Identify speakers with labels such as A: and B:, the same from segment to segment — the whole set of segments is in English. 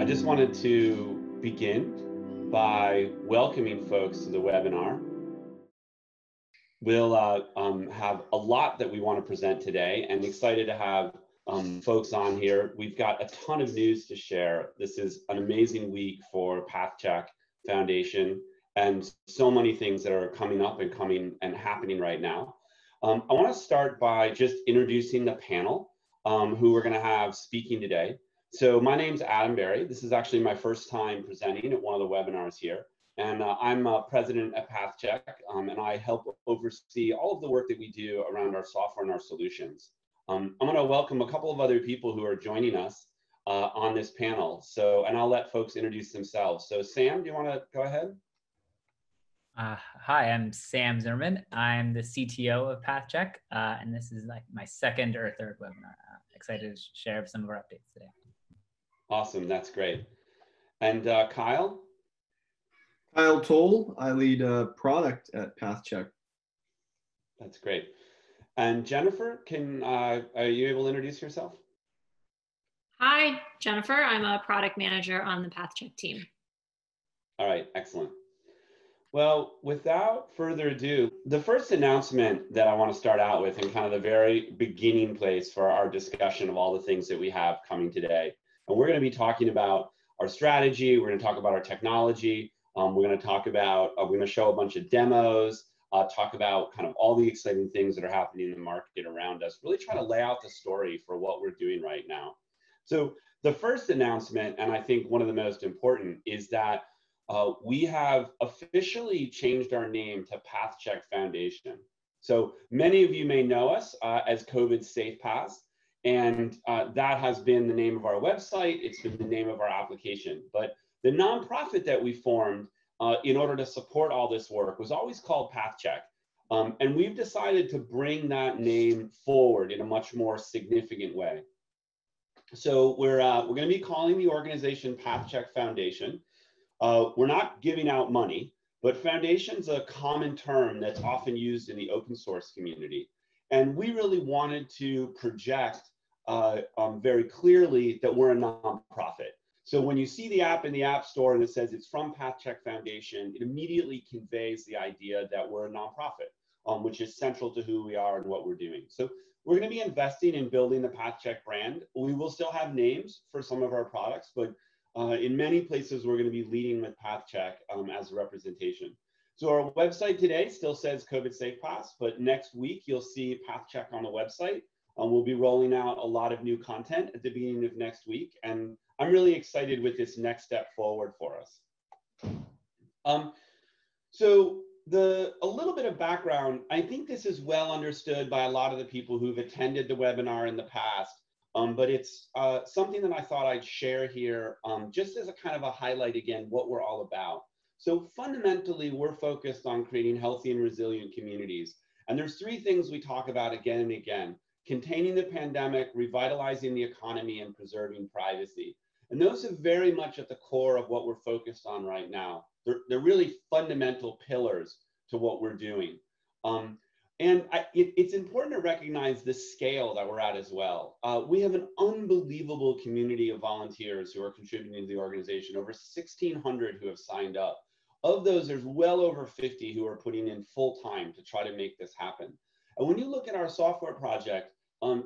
A: I just wanted to begin by welcoming folks to the webinar. We'll have a lot that we want to present today, and excited to have folks on here. We've got a ton of news to share. This is an amazing week for PathCheck Foundation, and so many things that are coming up and happening right now. I want to start by just introducing the panel who we're going to have speaking today. So my name's Adam Berrey. This is actually my first time presenting at one of the webinars here. And I'm president at PathCheck, and I help oversee all of the work that we do around our software and our solutions. I'm going to welcome a couple of other people who are joining us on this panel. And I'll let folks introduce themselves. So Sam, do you want to go ahead?
B: Hi, I'm Sam Zimmerman. I'm the CTO of PathCheck, and this is like my second or third webinar. Excited to share some of our updates today.
A: Awesome, that's great. And Kyle?
C: Kyle Towle, I lead product at PathCheck.
A: That's great. And Jennifer, are you able to introduce yourself?
D: Hi, Jennifer. I'm a product manager on the PathCheck team.
A: All right, excellent. Well, without further ado, the first announcement that I want to start out with, and kind of the very beginning place for our discussion of all the things that we have coming today. And we're going to be talking about our strategy. We're going to talk about our technology. We're going to talk about, we're going to show a bunch of demos, talk about kind of all the exciting things that are happening in the market around us, really try to lay out the story for what we're doing right now. So the first announcement, and I think one of the most important, is that we have officially changed our name to PathCheck Foundation. So many of you may know us as COVID Safe Pass. And that has been the name of our website. It's been the name of our application. But the nonprofit that we formed in order to support all this work was always called PathCheck. And we've decided to bring that name forward in a much more significant way. So we're going to be calling the organization PathCheck Foundation. We're not giving out money, but foundation's a common term that's often used in the open source community. And we really wanted to project very clearly that we're a nonprofit. So when you see the app in the App Store and it says it's from PathCheck Foundation, it immediately conveys the idea that we're a nonprofit, which is central to who we are and what we're doing. So we're going to be investing in building the PathCheck brand. We will still have names for some of our products, but in many places we're going to be leading with PathCheck as a representation. So our website today still says COVID Safe Pass, but next week you'll see PathCheck on the website. We'll be rolling out a lot of new content at the beginning of next week, and I'm really excited with this next step forward for us. So a little bit of background, I think this is well understood by a lot of the people who've attended the webinar in the past, but it's something that I thought I'd share here just as a kind of a highlight again, what we're all about. So fundamentally, we're focused on creating healthy and resilient communities. And there's three things we talk about again and again: containing the pandemic, revitalizing the economy, and preserving privacy. And those are very much at the core of what we're focused on right now. They're really fundamental pillars to what we're doing. It's important to recognize the scale that we're at as well. We have an unbelievable community of volunteers who are contributing to the organization, over 1,600 who have signed up. Of those, there's well over 50 who are putting in full time to try to make this happen. And when you look at our software project,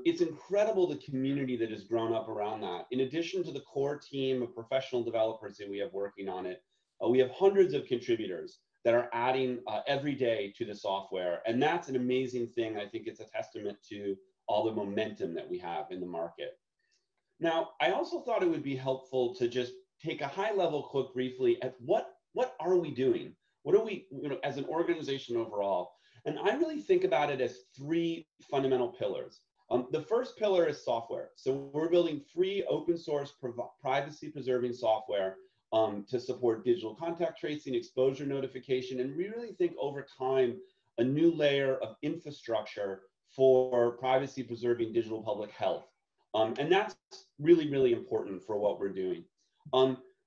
A: it's incredible the community that has grown up around that. In addition to the core team of professional developers that we have working on it, we have hundreds of contributors that are adding every day to the software. And that's an amazing thing. I think it's a testament to all the momentum that we have in the market. Now, I also thought it would be helpful to just take a high level look briefly at what are we doing? What are we, as an organization overall? And I really think about it as three fundamental pillars. The first pillar is software. So we're building free open source privacy preserving software to support digital contact tracing, exposure notification, and we really think over time a new layer of infrastructure for privacy preserving digital public health. And that's really, really important for what we're doing.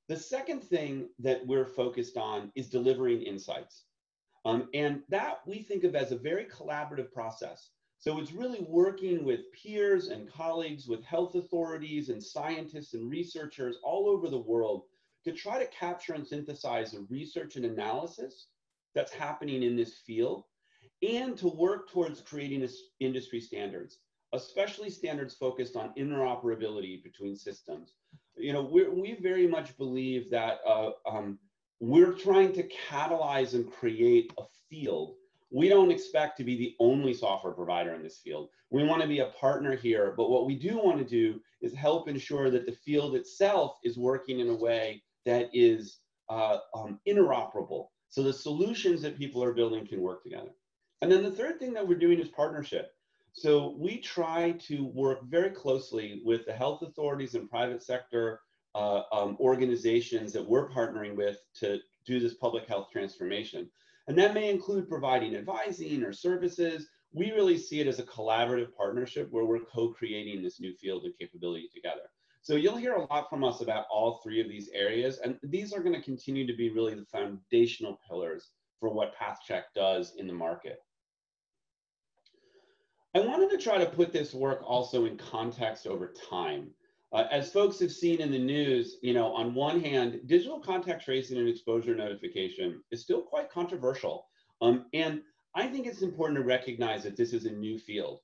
A: The second thing that we're focused on is delivering insights. And that we think of as a very collaborative process. So it's really working with peers and colleagues, with health authorities and scientists and researchers all over the world to try to capture and synthesize the research and analysis that's happening in this field, and to work towards creating industry standards, especially standards focused on interoperability between systems. You know, we very much believe that we're trying to catalyze and create a field. We don't expect to be the only software provider in this field. We want to be a partner here, but what we do want to do is help ensure that the field itself is working in a way that is interoperable, so the solutions that people are building can work together. And then the third thing that we're doing is partnership. So we try to work very closely with the health authorities and private sector organizations that we're partnering with to do this public health transformation. And that may include providing advising or services. We really see it as a collaborative partnership where we're co-creating this new field of capability together. So you'll hear a lot from us about all three of these areas, and these are going to continue to be really the foundational pillars for what PathCheck does in the market. I wanted to try to put this work also in context over time. As folks have seen in the news, you know, on one hand, digital contact tracing and exposure notification is still quite controversial. And I think it's important to recognize that this is a new field.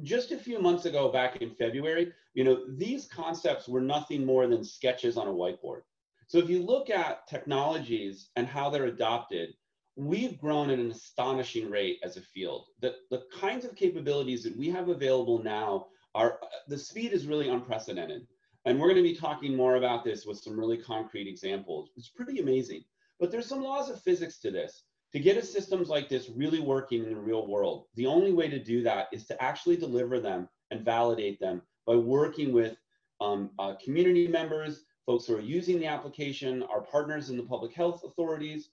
A: Just a few months ago, back in February, you know, these concepts were nothing more than sketches on a whiteboard. So if you look at technologies and how they're adopted, we've grown at an astonishing rate as a field. The kinds of capabilities that we have available now are, the speed is really unprecedented. And we're going to be talking more about this with some really concrete examples. It's pretty amazing. But there's some laws of physics to this. To get a systems like this really working in the real world, the only way to do that is to actually deliver them and validate them by working with community members, folks who are using the application, our partners in the public health authorities.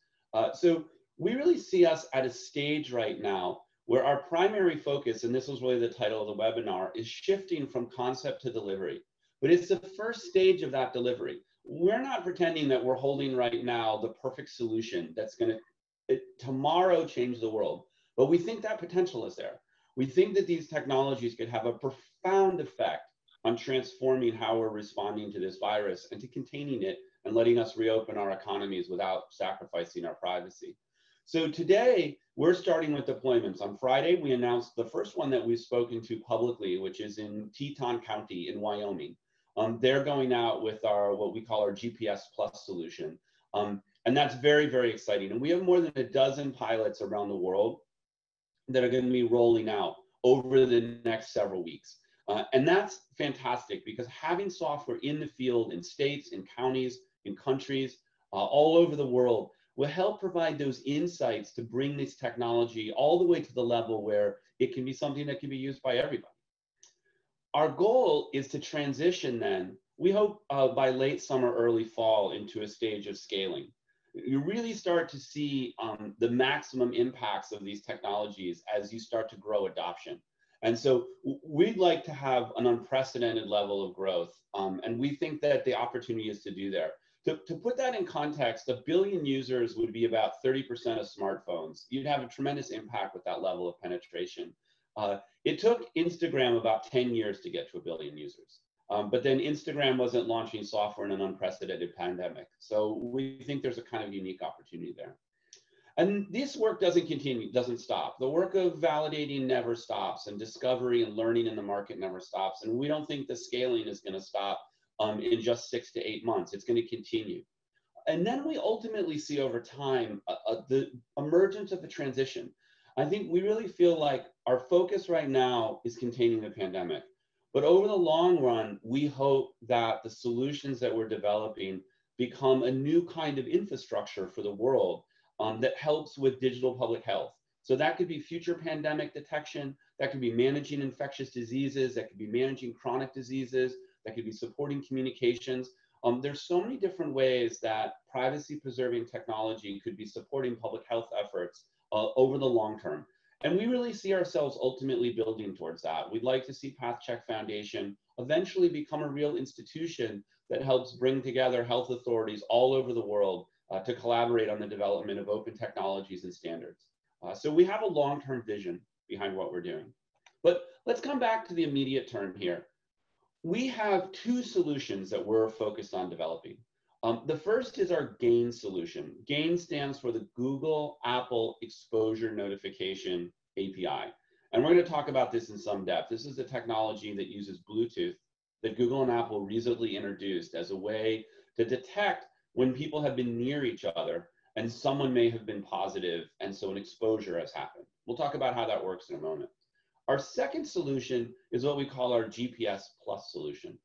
A: So we really see us at a stage right now where our primary focus, and this was really the title of the webinar, is shifting from concept to delivery. But it's the first stage of that delivery. We're not pretending that we're holding right now the perfect solution that's going to tomorrow change the world. But we think that potential is there. We think that these technologies could have a profound effect on transforming how we're responding to this virus and to containing it and letting us reopen our economies without sacrificing our privacy. So today, we're starting with deployments. On Friday, we announced the first one that we've spoken to publicly, which is in Teton County in Wyoming. They're going out with our, what we call our GPS Plus solution. And that's very, very exciting. And we have more than a dozen pilots around the world that are going to be rolling out over the next several weeks. And that's fantastic because having software in the field, in states, in counties, in countries, all over the world, will help provide those insights to bring this technology all the way to the level where it can be something that can be used by everybody. Our goal is to transition then, we hope by late summer, early fall, into a stage of scaling. You really start to see the maximum impacts of these technologies as you start to grow adoption. And so we'd like to have an unprecedented level of growth. And we think that the opportunity is to do there. To put that in context, 1 billion users would be about 30% of smartphones. You'd have a tremendous impact with that level of penetration. It took Instagram about 10 years to get to 1 billion users. But then Instagram wasn't launching software in an unprecedented pandemic. So we think there's a kind of unique opportunity there. And this work doesn't continue, doesn't stop. The work of validating never stops, and discovery and learning in the market never stops. And we don't think the scaling is going to stop in just 6 to 8 months. It's going to continue. And then we ultimately see over time the emergence of the transition. I think we really feel like our focus right now is containing the pandemic. But over the long run, we hope that the solutions that we're developing become a new kind of infrastructure for the world that helps with digital public health. So that could be future pandemic detection, that could be managing infectious diseases, that could be managing chronic diseases, that could be supporting communications. There's so many different ways that privacy-preserving technology could be supporting public health efforts over the long term. And we really see ourselves ultimately building towards that. We'd like to see PathCheck Foundation eventually become a real institution that helps bring together health authorities all over the world to collaborate on the development of open technologies and standards. So we have a long-term vision behind what we're doing. But let's come back to the immediate term here. We have two solutions that we're focused on developing. The first is our GAEN solution. GAEN stands for the Google Apple Exposure Notification API. And we're going to talk about this in some depth. This is a technology that uses Bluetooth that Google and Apple recently introduced as a way to detect when people have been near each other and someone may have been positive, and so an exposure has happened. We'll talk about how that works in a moment. Our second solution is what we call our GPS Plus solution.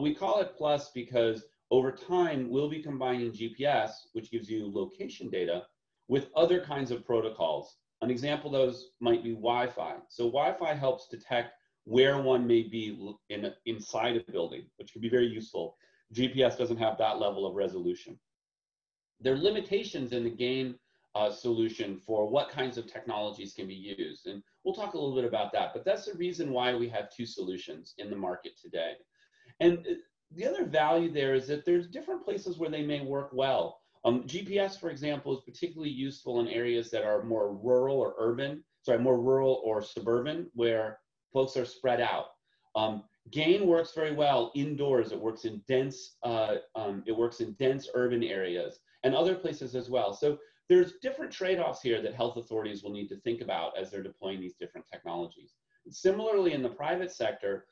A: We call it Plus because over time, we'll be combining GPS, which gives you location data, with other kinds of protocols. An example of those might be Wi-Fi. So Wi-Fi helps detect where one may be inside a building, which can be very useful. GPS doesn't have that level of resolution. There are limitations in the GAEN solution for what kinds of technologies can be used. And we'll talk a little bit about that, but that's the reason why we have two solutions in the market today. And the other value there is that there's different places where they may work well. GPS, for example, is particularly useful in areas that are more rural or urban, more rural or suburban, where folks are spread out. GAEN works very well indoors. It works in dense urban areas and other places as well. So there's different trade-offs here that health authorities will need to think about as they're deploying these different technologies. Similarly, in the private sector,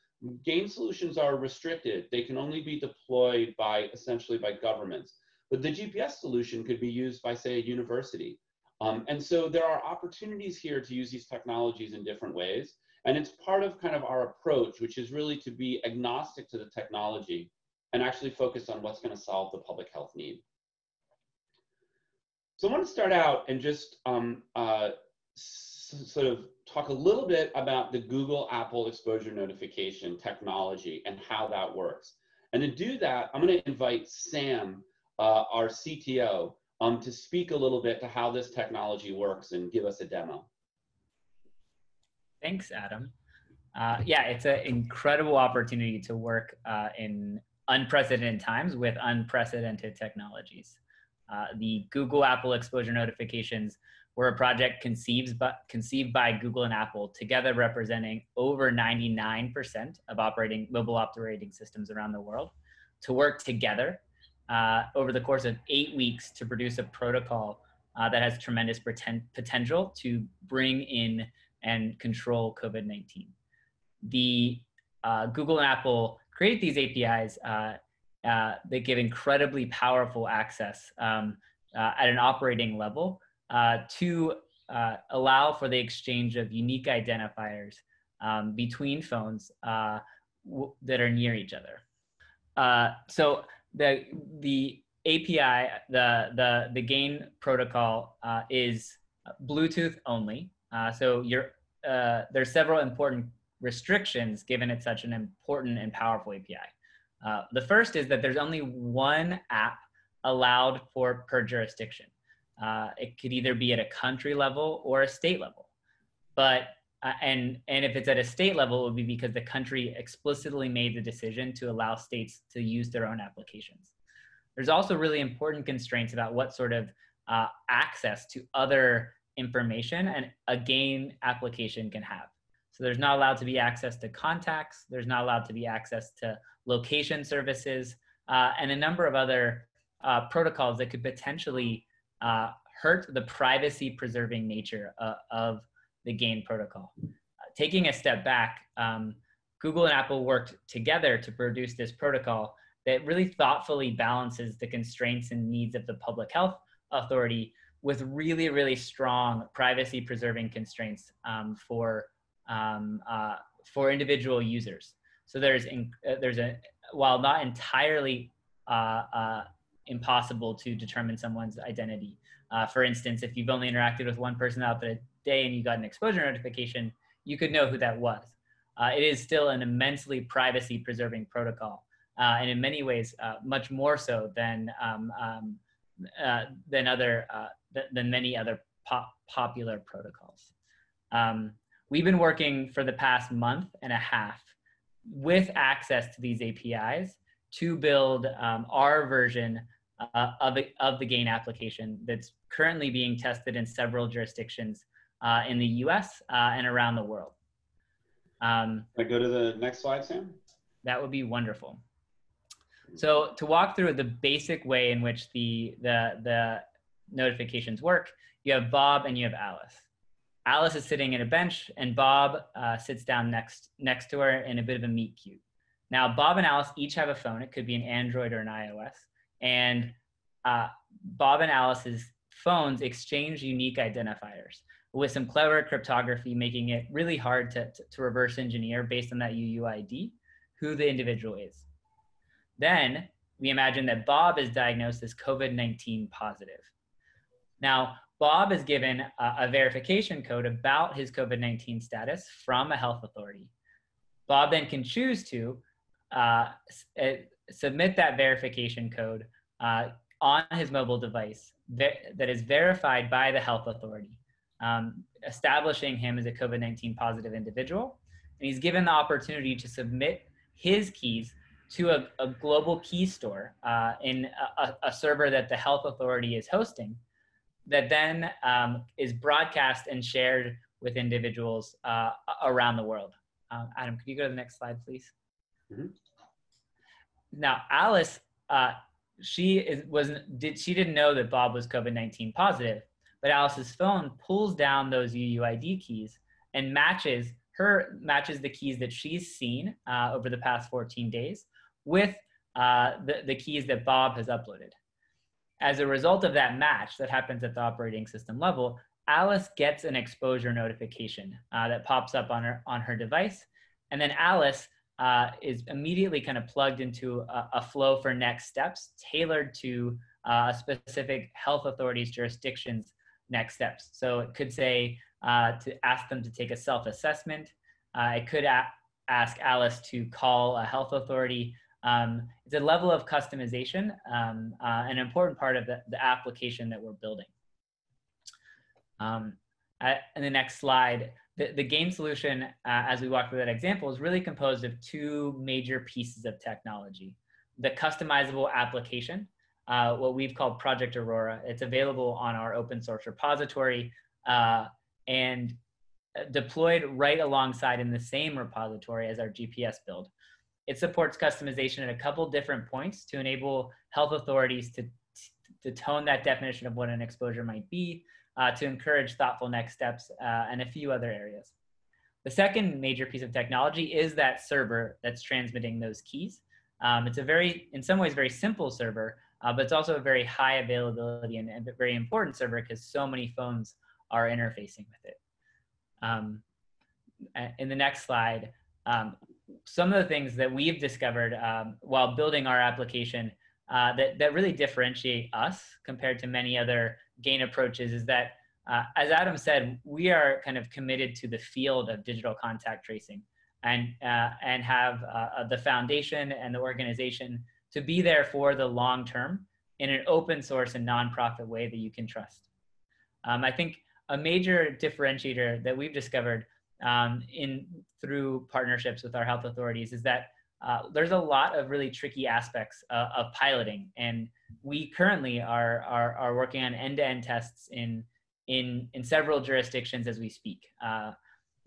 A: GAEN solutions are restricted. They can only be deployed essentially by governments. But the GPS solution could be used by, say, a university. And so there are opportunities here to use these technologies in different ways. And it's part of kind of our approach, which is really to be agnostic to the technology and actually focus on what's going to solve the public health need. So I want to start out and just sort of talk a little bit about the Google Apple Exposure Notification technology and how that works. And to do that, I'm going to invite Sam, our CTO, to speak a little bit to how this technology works and give us a demo.
B: Thanks, Adam. Yeah, it's an incredible opportunity to work in unprecedented times with unprecedented technologies. The Google Apple Exposure Notifications were a project conceived by Google and Apple, together representing over 99% of mobile operating systems around the world, to work together over the course of 8 weeks to produce a protocol that has tremendous potential to bring in and control COVID-19. The Google and Apple create these APIs that give incredibly powerful access at an operating level to allow for the exchange of unique identifiers between phones that are near each other. So the API, the GAEN protocol is Bluetooth only. So there's several important restrictions given it's such an important and powerful API. The first is that there's only one app allowed per jurisdiction. It could either be at a country level or a state level. But and if it's at a state level, it would be because the country explicitly made the decision to allow states to use their own applications. There's also really important constraints about what sort of access to other information a GAEN application can have. So there's not allowed to be access to contacts, there's not allowed to be access to location services, and a number of other protocols that could potentially hurt the privacy-preserving nature of the GAEN protocol. Taking a step back, Google and Apple worked together to produce this protocol that really thoughtfully balances the constraints and needs of the public health authority with really, really strong privacy-preserving constraints for individual users. So while not entirely impossible to determine someone's identity. For instance, if you've only interacted with one person out the day and you got an exposure notification, you could know who that was. It is still an immensely privacy-preserving protocol, and in many ways, much more so than many other popular protocols. We've been working for the past month and a half with access to these APIs to build our version of the GAEN application that's currently being tested in several jurisdictions in the US and around the world.
A: Can I go to the next slide, Sam?
B: That would be wonderful. So to walk through the basic way in which the notifications work, you have Bob and you have Alice. Alice is sitting at a bench, and Bob sits down next to her in a bit of a meet cute. Now, Bob and Alice each have a phone. It could be an Android or an iOS. And Bob and Alice's phones exchange unique identifiers with some clever cryptography, making it really hard to reverse engineer based on that UUID who the individual is. Then we imagine that Bob is diagnosed as COVID-19 positive. Now, Bob is given a verification code about his COVID-19 status from a health authority. Bob then can choose to submit that verification code on his mobile device that is verified by the health authority, establishing him as a COVID-19 positive individual. And he's given the opportunity to submit his keys to a global key store in a server that the health authority is hosting, that then is broadcast and shared with individuals around the world. Adam, could you go to the next slide, please? Mm-hmm. Now, Alice, she didn't know that Bob was COVID-19 positive, but Alice's phone pulls down those UUID keys and matches the keys that she's seen over the past 14 days with the keys that Bob has uploaded. As a result of that match that happens at the operating system level, Alice gets an exposure notification that pops up on her device. And then Alice is immediately kind of plugged into a flow for next steps tailored to a specific health authority's jurisdiction's next steps. So it could say to ask them to take a self-assessment. It could ask Alice to call a health authority. It's a level of customization, an important part of the application that we're building. In the next slide, the GAEN solution, as we walk through that example, is really composed of two major pieces of technology. The customizable application, what we've called Project Aurora. It's available on our open source repository and deployed right alongside in the same repository as our GPS build. It supports customization at a couple different points to enable health authorities to tone that definition of what an exposure might be, to encourage thoughtful next steps, and a few other areas. The second major piece of technology is that server that's transmitting those keys. It's in some ways, very simple server, but it's also a very high availability and a very important server because so many phones are interfacing with it. In the next slide, some of the things that we've discovered while building our application that really differentiate us compared to many other GAEN approaches is that, as Adam said, we are kind of committed to the field of digital contact tracing and have the foundation and the organization to be there for the long term in an open source and nonprofit way that you can trust. I think a major differentiator that we've discovered through partnerships with our health authorities is that there's a lot of really tricky aspects of piloting, and we currently are working on end-to-end tests in several jurisdictions as we speak.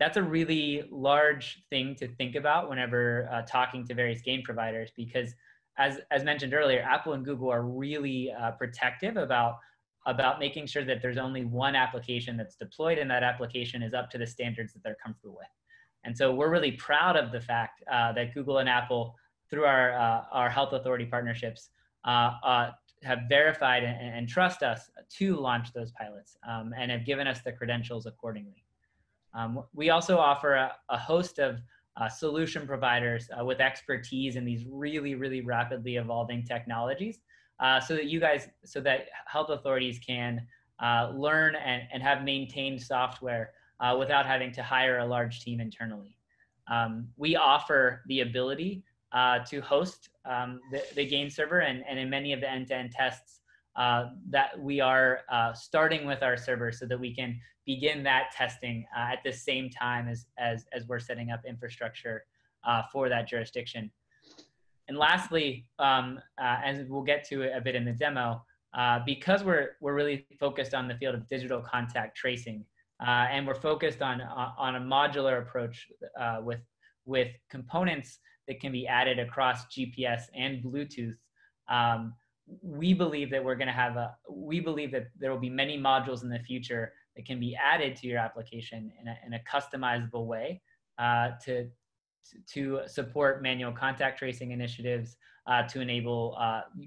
B: That's a really large thing to think about whenever talking to various GAEN providers, because as mentioned earlier, Apple and Google are really protective about making sure that there's only one application that's deployed and that application is up to the standards that they're comfortable with. And so we're really proud of the fact that Google and Apple, through our health authority partnerships, have verified and trust us to launch those pilots and have given us the credentials accordingly. We also offer a host of solution providers with expertise in these really, really rapidly evolving technologies, so that health authorities can learn and have maintained software without having to hire a large team internally. We offer the ability to host the GAEN server, and in many of the end-to-end tests that we are starting with our server so that we can begin that testing at the same time as we're setting up infrastructure for that jurisdiction. And lastly, as we'll get to a bit in the demo, because we're really focused on the field of digital contact tracing, and we're focused on a modular approach with with components that can be added across GPS and Bluetooth, we believe that there will be many modules in the future that can be added to your application in a customizable way to support manual contact tracing initiatives, to enable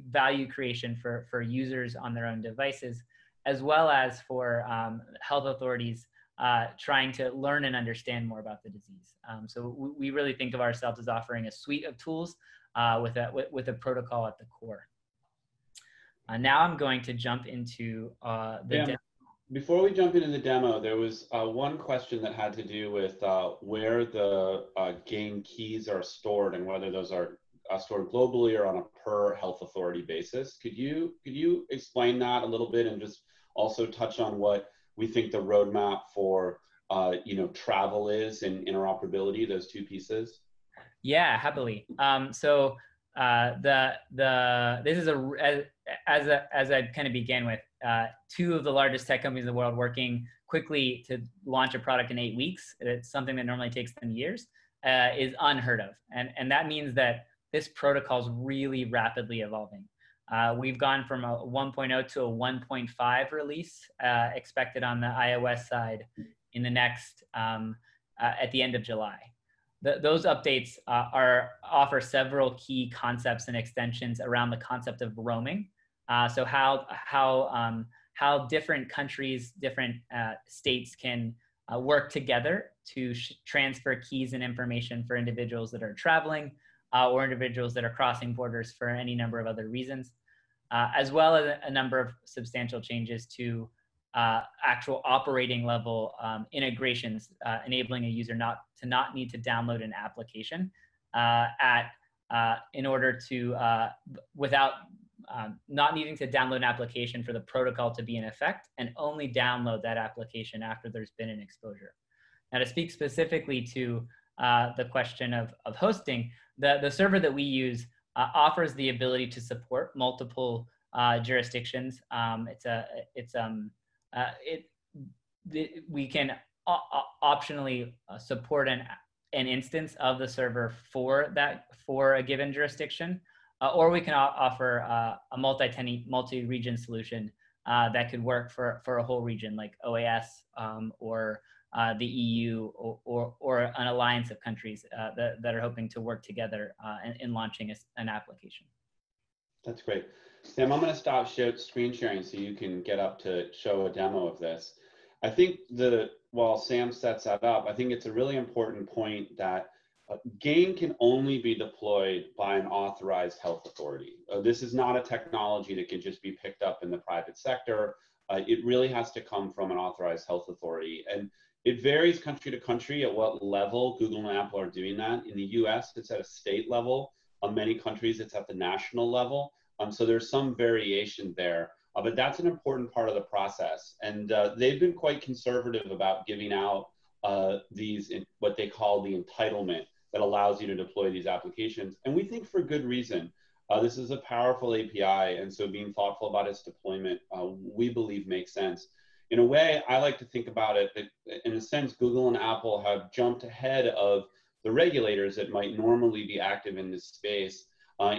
B: value creation for users on their own devices, as well as for health authorities trying to learn and understand more about the disease. So we really think of ourselves as offering a suite of tools with a protocol at the core. Now I'm going to jump into the demo.
A: Before we jump into the demo, there was one question that had to do with where the GAEN keys are stored and whether those are stored globally or on a per health authority basis. Could you explain that a little bit and just also touch on what we think the roadmap for travel is and interoperability, those two pieces?
B: Yeah, happily. So this is as I kind of began with, two of the largest tech companies in the world working quickly to launch a product in 8 weeks. It's something that normally takes them years, is unheard of. And that means that this protocol is really rapidly evolving. We've gone from a 1.0 to a 1.5 release expected on the iOS side in the next, at the end of July. Those updates offer several key concepts and extensions around the concept of roaming. So how different countries, different states can work together to transfer keys and information for individuals that are traveling or individuals that are crossing borders for any number of other reasons, as well as a number of substantial changes to actual operating level integrations, enabling a user to not need to download an application in order to, without not needing to download an application for the protocol to be in effect, and only download that application after there's been an exposure. Now, to speak specifically to the question of hosting, the server that we use offers the ability to support multiple jurisdictions. We can optionally support an instance of the server for a given jurisdiction, or we can offer a multi-tenant, multi-region solution that could work for a whole region, like OAS or the EU or an alliance of countries that are hoping to work together in launching an application.
A: That's great. Sam, I'm going to stop screen sharing so you can get up to show a demo of this. I think while Sam sets that up, I think it's a really important point that GAEN can only be deployed by an authorized health authority. This is not a technology that can just be picked up in the private sector. It really has to come from an authorized health authority. And it varies country to country at what level Google and Apple are doing that. In the US, it's at a state level. In many countries, it's at the national level. So there's some variation there, but that's an important part of the process. And they've been quite conservative about giving out these, what they call the entitlement that allows you to deploy these applications. And we think for good reason. This is a powerful API, and so being thoughtful about its deployment, we believe makes sense. In a way, I like to think about it that in a sense, Google and Apple have jumped ahead of the regulators that might normally be active in this space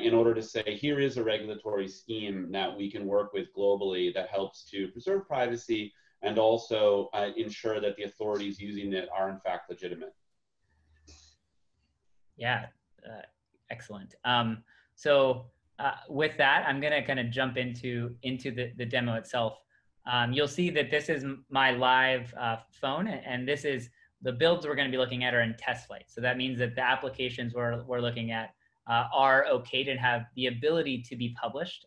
A: in order to say, here is a regulatory scheme that we can work with globally that helps to preserve privacy and also ensure that the authorities using it are in fact legitimate.
B: Yeah, excellent. So with that, I'm going to kind of jump into the demo itself. You'll see that this is my live phone, and this is the builds we're going to be looking at are in test flight. So that means that the applications we're looking at are okayed and have the ability to be published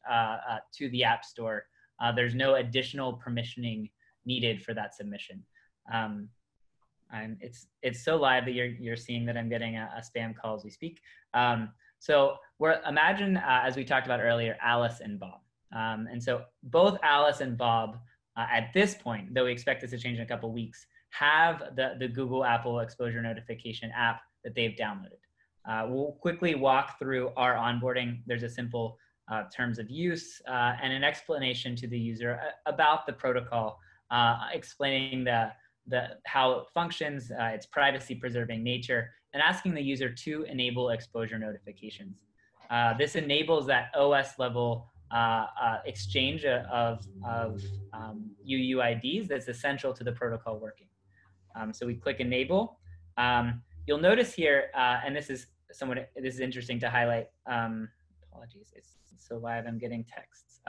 B: to the App Store. There's no additional permissioning needed for that submission. It's so live that you're seeing that I'm getting a spam call as we speak. So imagine, as we talked about earlier, Alice and Bob. And so both Alice and Bob, at this point, though we expect this to change in a couple of weeks, have the Google Apple Exposure Notification app that they've downloaded. We'll quickly walk through our onboarding. There's a simple terms of use and an explanation to the user about the protocol, explaining how it functions, its privacy preserving nature, and asking the user to enable exposure notifications. This enables that OS level exchange of UUIDs that's essential to the protocol working. So we click enable. You'll notice here, and this is interesting to highlight. Apologies, it's so live, I'm getting texts.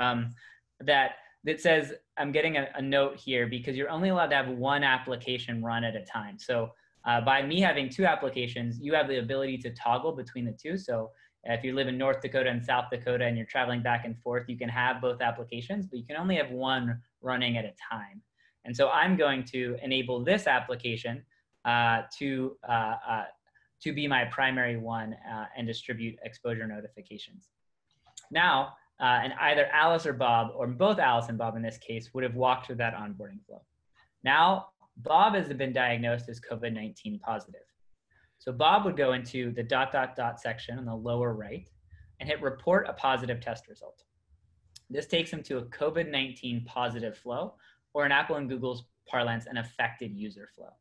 B: That says, I'm getting a note here because you're only allowed to have one application run at a time. So by me having two applications, you have the ability to toggle between the two. So if you live in North Dakota and South Dakota and you're traveling back and forth, you can have both applications, but you can only have one running at a time. And so I'm going to enable this application to be my primary one and distribute exposure notifications. Now, and either Alice or Bob, or both Alice and Bob in this case, would have walked through that onboarding flow. Now, Bob has been diagnosed as COVID-19 positive. So Bob would go into the ... section on the lower right and hit report a positive test result. This takes him to a COVID-19 positive flow, or in Apple and Google's parlance, an affected user flow.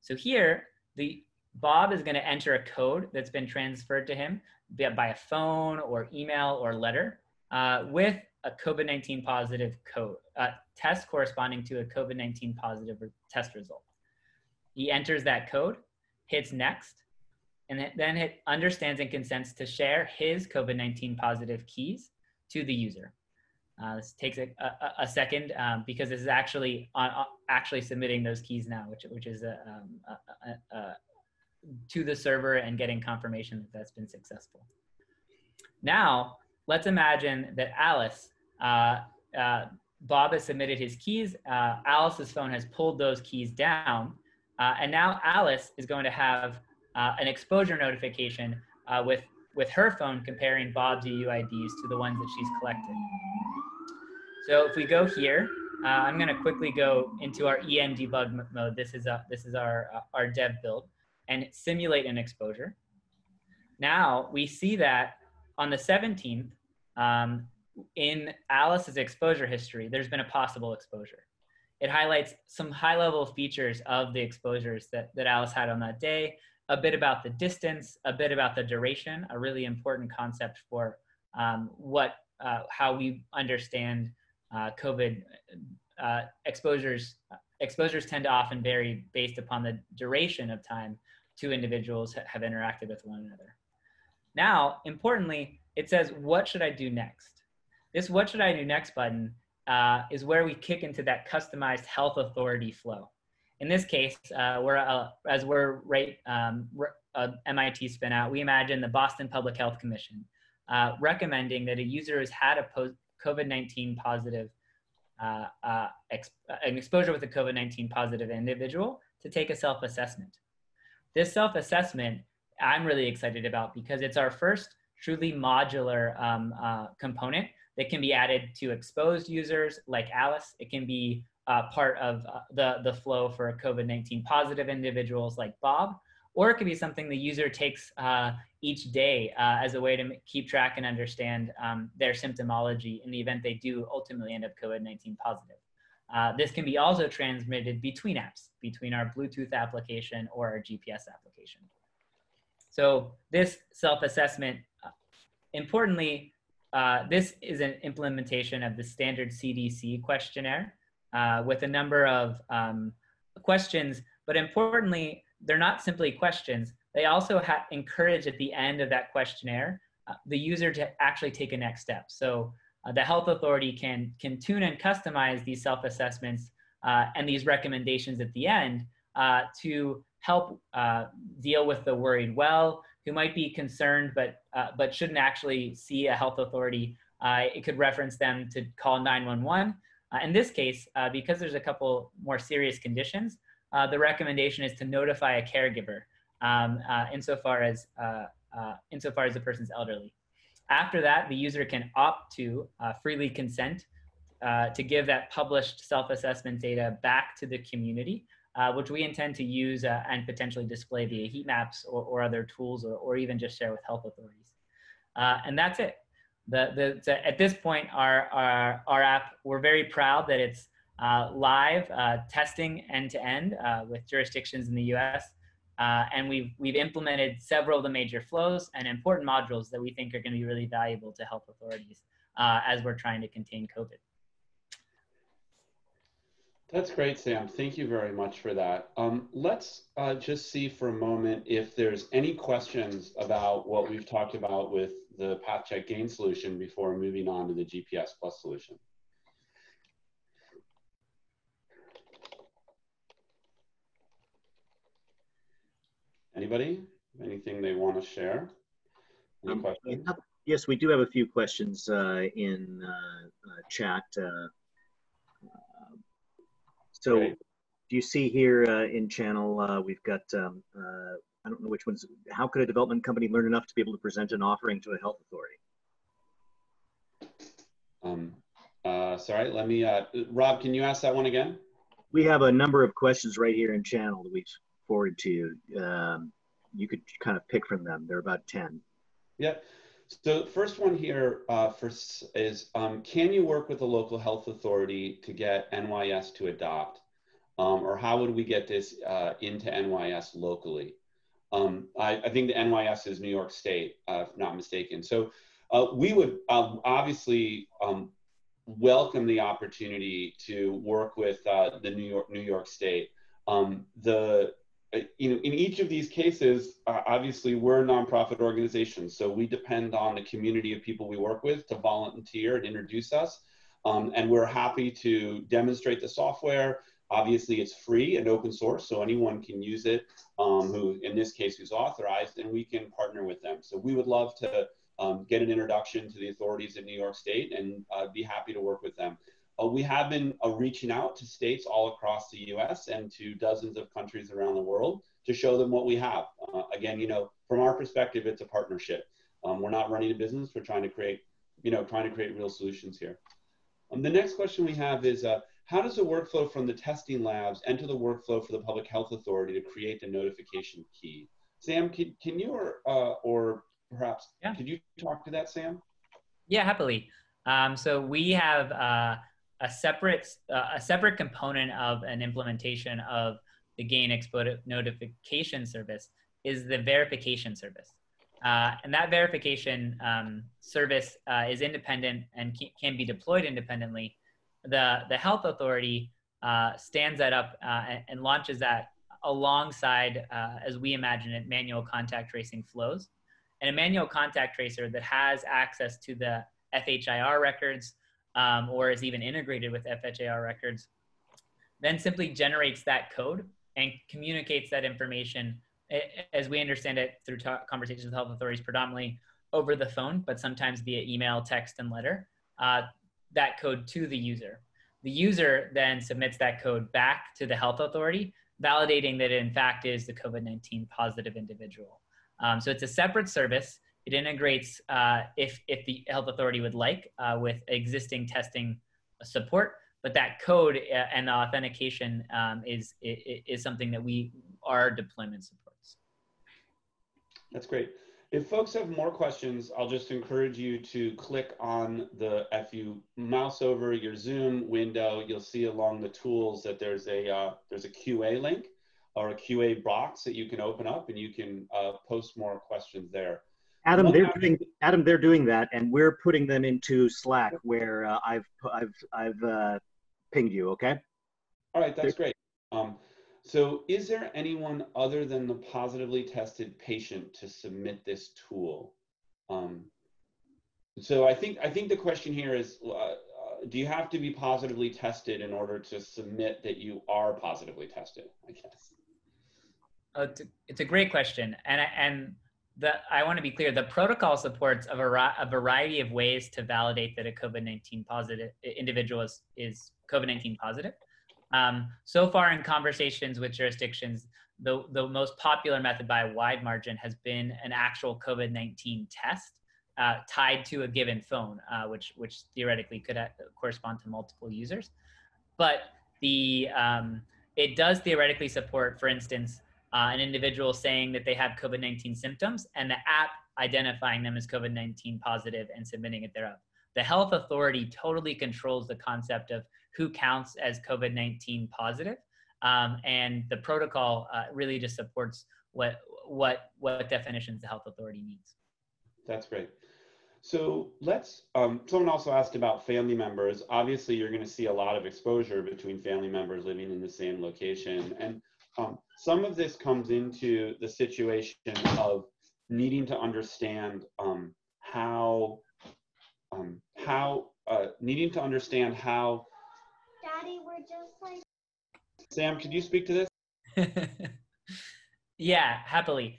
B: So here, Bob is going to enter a code that's been transferred to him by a phone or email or letter with a COVID-19 positive code test corresponding to a COVID-19 positive test result. He enters that code, hits next, and then it understands and consents to share his COVID-19 positive keys to the user. This takes a second because this is actually submitting those keys now, which is to the server and getting confirmation that that's been successful. Now, let's imagine that Alice, Bob has submitted his keys, Alice's phone has pulled those keys down, and now Alice is going to have an exposure notification with her phone comparing Bob's UUIDs to the ones that she's collected. So if we go here, I'm going to quickly go into our EN debug mode. This is our dev build, and simulate an exposure. Now we see that on the 17th, in Alice's exposure history, there's been a possible exposure. It highlights some high-level features of the exposures that Alice had on that day, a bit about the distance, a bit about the duration, a really important concept for how we understand COVID exposures. Exposures tend to often vary based upon the duration of time two individuals have interacted with one another. Now, importantly, it says, what should I do next? This what should I do next button is where we kick into that customized health authority flow. In this case, as we're MIT spin out, we imagine the Boston Public Health Commission recommending that a user has had a COVID-19 positive, an exposure with a COVID-19 positive individual to take a self-assessment. This self-assessment I'm really excited about because it's our first truly modular component that can be added to exposed users like Alice. It can be part of the flow for COVID-19 positive individuals like Bob, or it could be something the user takes each day as a way to keep track and understand their symptomology in the event they do ultimately end up COVID-19 positive. This can be also transmitted between apps, between our Bluetooth application or our GPS application. So this self-assessment, importantly, this is an implementation of the standard CDC questionnaire with a number of questions, but importantly, they're not simply questions. They also encourage at the end of that questionnaire the user to actually take a next step. So the health authority can tune and customize these self-assessments and these recommendations at the end to help deal with the worried well, who might be concerned but shouldn't actually see a health authority. It could reference them to call 911. In this case, because there's a couple more serious conditions, the recommendation is to notify a caregiver insofar as the person's elderly. After that, the user can opt to freely consent to give that published self-assessment data back to the community, which we intend to use and potentially display via heat maps or other tools, or even just share with health authorities. And that's it. At this point, our app, we're very proud that it's live testing end-to-end with jurisdictions in the US. And we've implemented several of the major flows and important modules that we think are going to be really valuable to health authorities as we're trying to contain COVID.
A: That's great, Sam. Thank you very much for that. Let's just see for a moment if there's any questions about what we've talked about with the PathCheck GAEN solution before moving on to the GPS Plus solution. Anybody? Anything they want to share? Any questions?
E: Yes, we do have a few questions in chat. So
A: Great.
E: do you see here in channel, we've got, I don't know which ones, how could a development company learn enough to be able to present an offering to a health authority?
A: Sorry, let me, Rob, can you ask that one again?
E: We have a number of questions right here in channel that we forwarded to you. You could kind of pick from them. They're about 10.
A: Yeah. So the first one here is, can you work with a local health authority to get NYS to adopt? Or how would we get this into NYS locally? I think the NYS is New York State, if not mistaken. So we would obviously welcome the opportunity to work with the New York State. In each of these cases, obviously we're a nonprofit organization, so we depend on the community of people we work with to volunteer and introduce us. And we're happy to demonstrate the software. Obviously it's free and open source, so anyone can use it, who in this case who's authorized, and we can partner with them. So we would love to get an introduction to the authorities in New York State and be happy to work with them. We have been reaching out to states all across the US and to dozens of countries around the world to show them what we have. Again, from our perspective, it's a partnership. We're not running a business, we're trying to create, real solutions here. The next question we have is, how does the workflow from the testing labs enter the workflow for the public health authority to create the notification key? Sam, can you or perhaps, could you talk to that, Sam?
B: Yeah, happily. So we have a separate component of an implementation of the GAEN notification service is the verification service. And that verification service is independent and can be deployed independently. The health authority stands that up and launches that alongside, as we imagine it, manual contact tracing flows. And a manual contact tracer that has access to the FHIR records or is even integrated with FHIR records, then simply generates that code and communicates that information, as we understand it, through conversations with health authorities, predominantly over the phone, but sometimes via email, text, and letter, that code to the user. The user then submits that code back to the health authority, validating that it in fact is the COVID-19 positive individual. So it's a separate service. It integrates, if the health authority would like, with existing testing support, but that code and the authentication is something that our deployment supports.
A: That's great. If folks have more questions, I'll just encourage you to click on if you mouse over your Zoom window, you'll see along the tools that there's a QA link or a QA box that you can open up, and you can post more questions there.
E: Adam, they're doing that, and we're putting them into Slack where I've pinged you. Okay.
A: All right, that's great. So, is there anyone other than the positively tested patient to submit this tool? So, I think the question here is, do you have to be positively tested in order to submit that you are positively tested? I guess.
B: It's a great question, and I want to be clear, the protocol supports a variety of ways to validate that a COVID-19 positive individual is COVID-19 positive. So far in conversations with jurisdictions, the most popular method by a wide margin has been an actual COVID-19 test tied to a given phone, which theoretically could correspond to multiple users. But it does theoretically support, for instance, an individual saying that they have COVID-19 symptoms and the app identifying them as COVID-19 positive and submitting it thereof. the health authority totally controls the concept of who counts as COVID-19 positive. And the protocol really just supports what definitions the health authority needs.
A: That's great. So let's, someone also asked about family members. Obviously, you're going to see a lot of exposure between family members living in the same location. And some of this comes into the situation of needing to understand needing to understand how.
F: Daddy, we're just like.
A: Sam, could you speak to this?
B: Yeah, happily.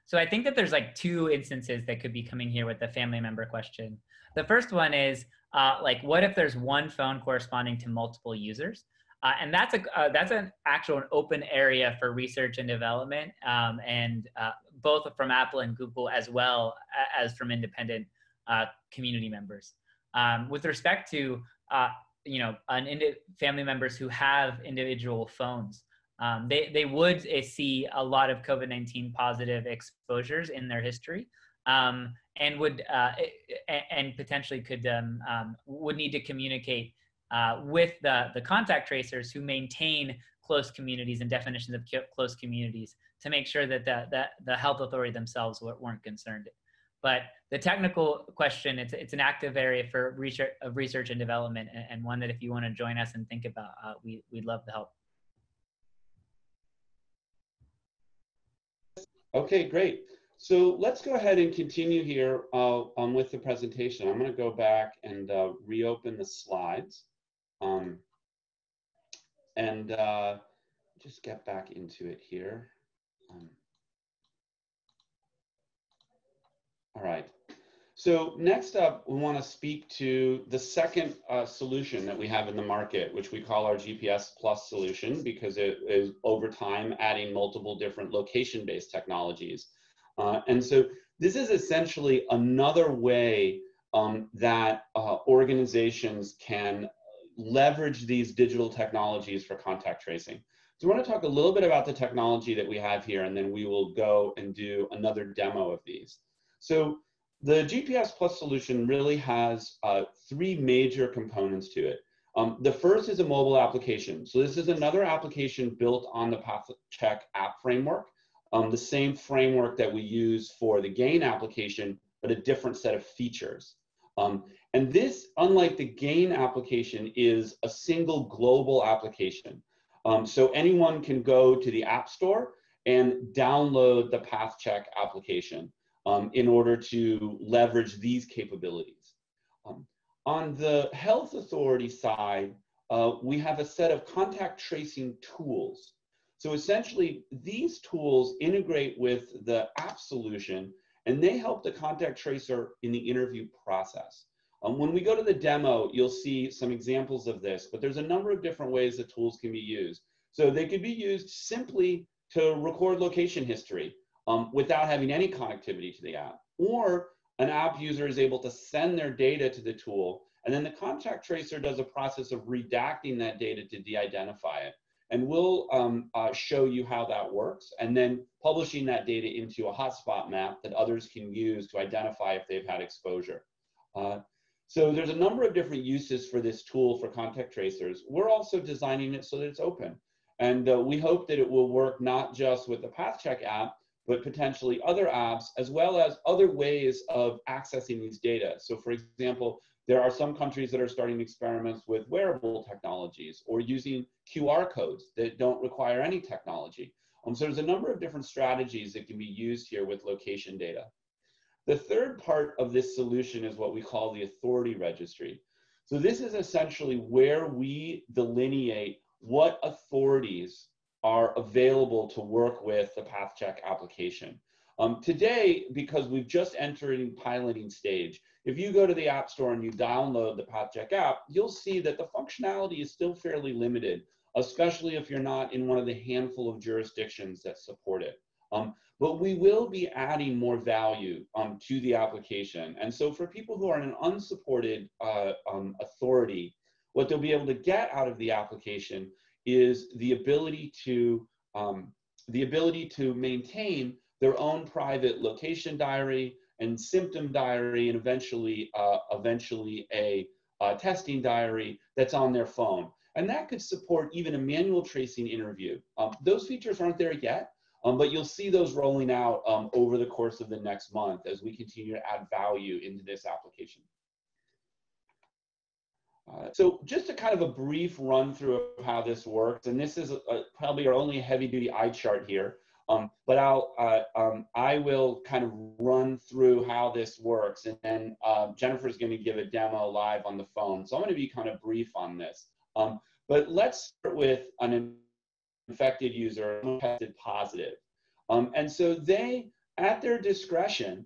B: So I think that there's like two instances that could be coming here with the family member question. The first one is like, what if there's one phone corresponding to multiple users? And that's an actual open area for research and development, and both from Apple and Google, as well as from independent community members. With respect to family members who have individual phones, they would see a lot of COVID-19 positive exposures in their history, and would and potentially would need to communicate with the contact tracers who maintain close communities and definitions of close communities to make sure that the health authority themselves weren't concerned. But the technical question, it's an active area for research and development, and one that if you want to join us and think about, we'd love to help.
A: Okay, great. So let's go ahead and continue here with the presentation. I'm going to go back and reopen the slides and just get back into it here. All right. So next up, we want to speak to the second solution that we have in the market, which we call our GPS Plus solution, because it is over time adding multiple different location-based technologies. And so this is essentially another way that organizations can leverage these digital technologies for contact tracing. So I want to talk a little bit about the technology that we have here, and then we will go and do another demo of these. So the GPS Plus solution really has three major components to it. The first is a mobile application. So this is another application built on the PathCheck App Framework, the same framework that we use for the GAEN application, but a different set of features. And this, unlike the GAEN application, is a single global application. So anyone can go to the App Store and download the PathCheck application in order to leverage these capabilities. On the health authority side, we have a set of contact tracing tools. So essentially, these tools integrate with the app solution, and they help the contact tracer in the interview process. When we go to the demo, you'll see some examples of this, but there's a number of different ways the tools can be used. So they could be used simply to record location history without having any connectivity to the app. Or an app user is able to send their data to the tool, and then the contact tracer does a process of redacting that data to de-identify it. And we'll show you how that works, and then publishing that data into a hotspot map that others can use to identify if they've had exposure. So there's a number of different uses for this tool for contact tracers. We're also designing it so that it's open. And we hope that it will work not just with the PathCheck app, but potentially other apps, as well as other ways of accessing these data. So for example, there are some countries that are starting experiments with wearable technologies or using QR codes that don't require any technology. So there's a number of different strategies that can be used here with location data. The third part of this solution is what we call the authority registry. So this is essentially where we delineate what authorities are available to work with the PathCheck application. Today, because we've just entered in piloting stage, if you go to the App Store and you download the PathCheck app, you'll see that the functionality is still fairly limited, especially if you're not in one of the handful of jurisdictions that support it. But we will be adding more value to the application. And so for people who are in an unsupported authority, what they'll be able to get out of the application is the ability to maintain their own private location diary and symptom diary, and eventually a testing diary that's on their phone. And that could support even a manual tracing interview. Those features aren't there yet, but you'll see those rolling out over the course of the next month as we continue to add value into this application. So just a kind of a brief run through of how this works, and this is probably our only heavy duty eye chart here, but I will kind of run through how this works, and then Jennifer's going to give a demo live on the phone. So I'm going to be kind of brief on this. But let's start with an infected user who tested positive. And so they, at their discretion,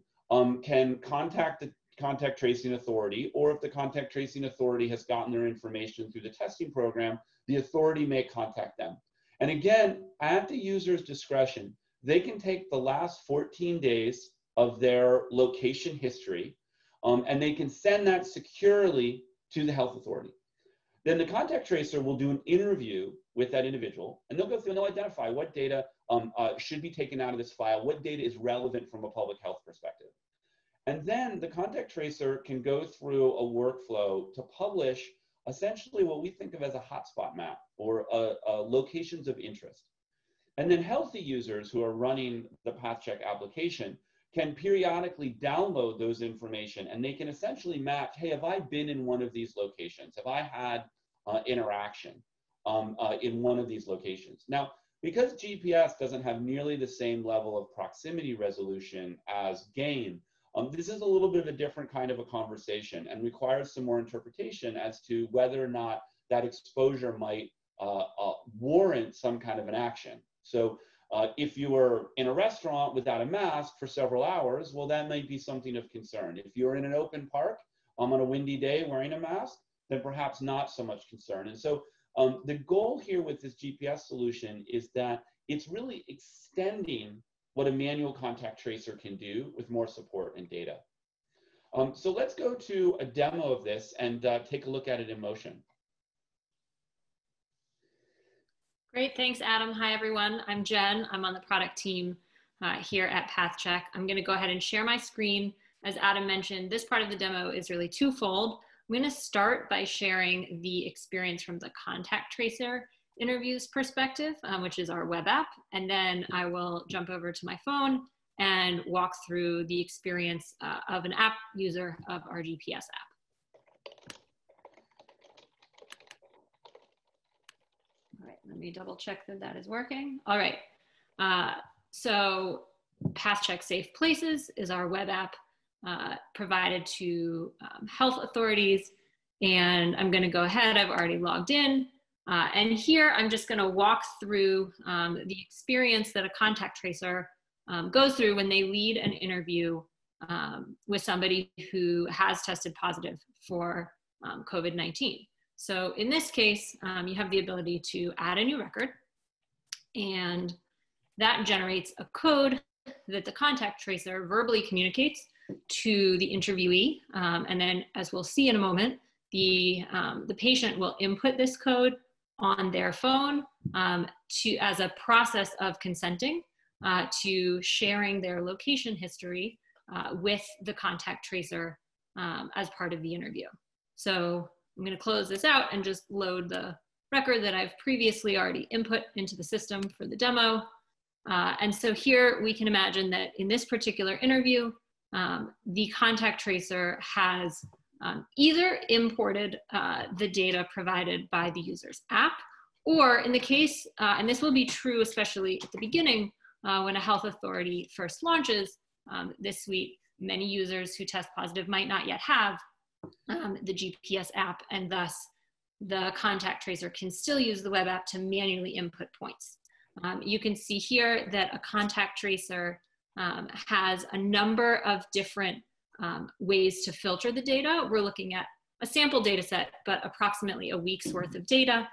A: can contact the contact tracing authority, or if the contact tracing authority has gotten their information through the testing program, the authority may contact them. And again, at the user's discretion, they can take the last 14 days of their location history, and they can send that securely to the health authority. Then the contact tracer will do an interview with that individual, and they'll go through and they'll identify what data should be taken out of this file, what data is relevant from a public health perspective. And then the contact tracer can go through a workflow to publish essentially what we think of as a hotspot map, or locations of interest. And then healthy users who are running the PathCheck application can periodically download those information, and they can essentially match, hey, have I been in one of these locations? Have I had interaction in one of these locations? Now, because GPS doesn't have nearly the same level of proximity resolution as GAEN, this is a little bit of a different kind of a conversation and requires some more interpretation as to whether or not that exposure might warrant some kind of an action. So if you were in a restaurant without a mask for several hours, well, that might be something of concern. If you're in an open park on a windy day wearing a mask, then perhaps not so much concern. And so the goal here with this GPS solution is that it's really extending what a manual contact tracer can do with more support and data. So let's go to a demo of this and take a look at it in motion.
D: Great, thanks, Adam. Hi, everyone. I'm Jen. I'm on the product team here at PathCheck. I'm going to go ahead and share my screen. As Adam mentioned, this part of the demo is really twofold. I'm going to start by sharing the experience from the contact tracer interviews perspective, which is our web app. And then I will jump over to my phone and walk through the experience of an app user of our GPS app. All right, let me double check that that is working. All right, so PathCheck Safe Places is our web app provided to health authorities. And I'm gonna go ahead, I've already logged in. And here I'm just going to walk through the experience that a contact tracer goes through when they lead an interview with somebody who has tested positive for COVID-19. So in this case, you have the ability to add a new record, and that generates a code that the contact tracer verbally communicates to the interviewee. And then, as we'll see in a moment, the patient will input this code on their phone as a process of consenting to sharing their location history with the contact tracer as part of the interview. So I'm going to close this out and just load the record that I've previously already input into the system for the demo. And so here we can imagine that in this particular interview, the contact tracer has either imported the data provided by the user's app, or in the case, and this will be true especially at the beginning, when a health authority first launches this suite, many users who test positive might not yet have the GPS app, and thus the contact tracer can still use the web app to manually input points. You can see here that a contact tracer has a number of different ways to filter the data. We're looking at a sample data set, but approximately a week's worth of data.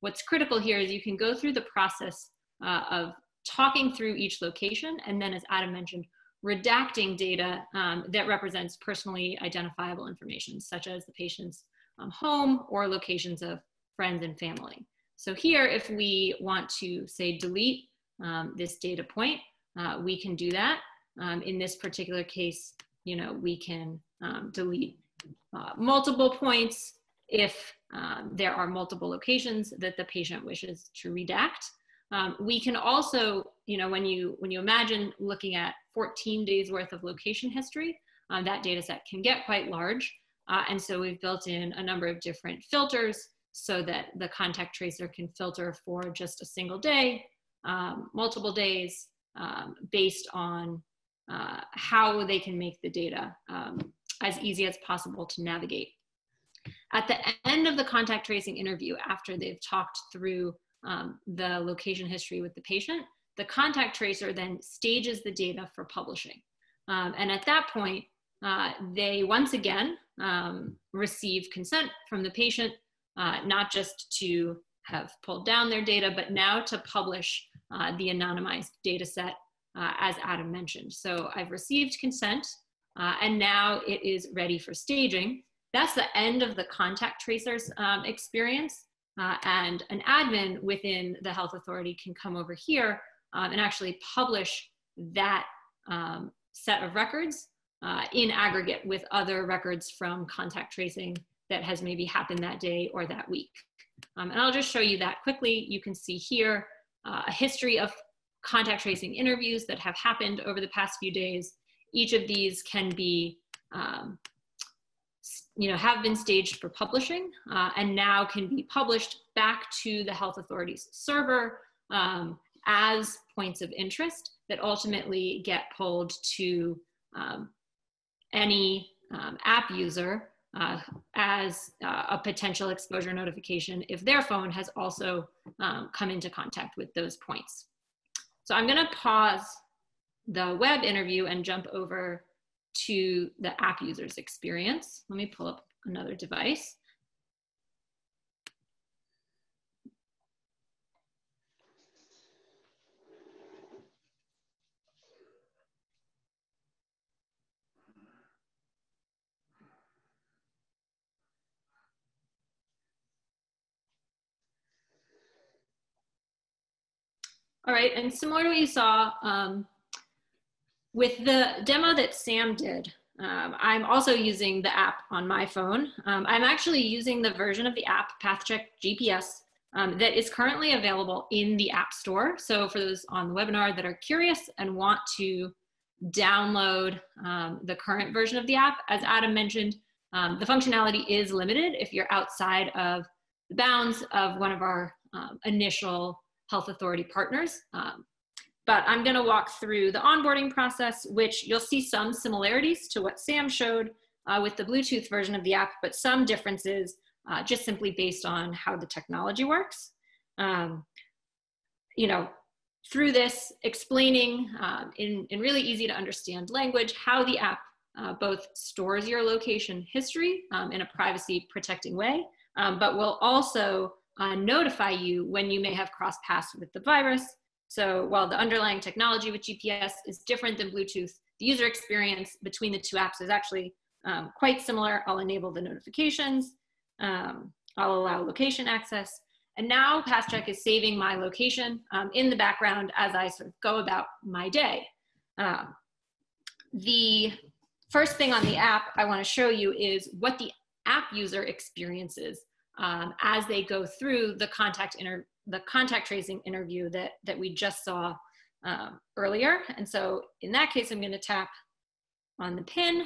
D: What's critical here is you can go through the process of talking through each location, and then, as Adam mentioned, redacting data that represents personally identifiable information, such as the patient's home or locations of friends and family. So here, if we want to say delete this data point, we can do that. In this particular case, we can delete multiple points if there are multiple locations that the patient wishes to redact. We can also, when you imagine looking at 14 days worth of location history, that data set can get quite large. And so we've built in a number of different filters so that the contact tracer can filter for just a single day, multiple days, based on how they can make the data as easy as possible to navigate. At the end of the contact tracing interview, after they've talked through the location history with the patient, the contact tracer then stages the data for publishing. And at that point, they once again receive consent from the patient, not just to have pulled down their data, but now to publish the anonymized data set, as Adam mentioned. So I've received consent, and now it is ready for staging. That's the end of the contact tracer's experience. And an admin within the health authority can come over here and actually publish that set of records in aggregate with other records from contact tracing that has maybe happened that day or that week. And I'll just show you that quickly. You can see here a history of contact tracing interviews that have happened over the past few days. Each of these can be have been staged for publishing and now can be published back to the health authority's server as points of interest that ultimately get pulled to any app user as a potential exposure notification if their phone has also come into contact with those points. So I'm going to pause the web interview and jump over to the app user's experience. Let me pull up another device. All right, and similar to what you saw with the demo that Sam did, I'm also using the app on my phone. I'm actually using the version of the app, PathCheck GPS, that is currently available in the App Store. So for those on the webinar that are curious and want to download the current version of the app, as Adam mentioned, the functionality is limited if you're outside of the bounds of one of our initial health authority partners. But I'm going to walk through the onboarding process, which you'll see some similarities to what Sam showed with the Bluetooth version of the app, but some differences just simply based on how the technology works. Through this, explaining in really easy to understand language how the app both stores your location history in a privacy protecting way, but will also notify you when you may have crossed paths with the virus. So while the underlying technology with GPS is different than Bluetooth, the user experience between the two apps is actually quite similar. I'll enable the notifications. I'll allow location access. And now PathCheck is saving my location in the background as I sort of go about my day. The first thing on the app I want to show you is what the app user experiences as they go through the contact tracing interview that we just saw earlier. And so in that case, I'm going to tap on the pin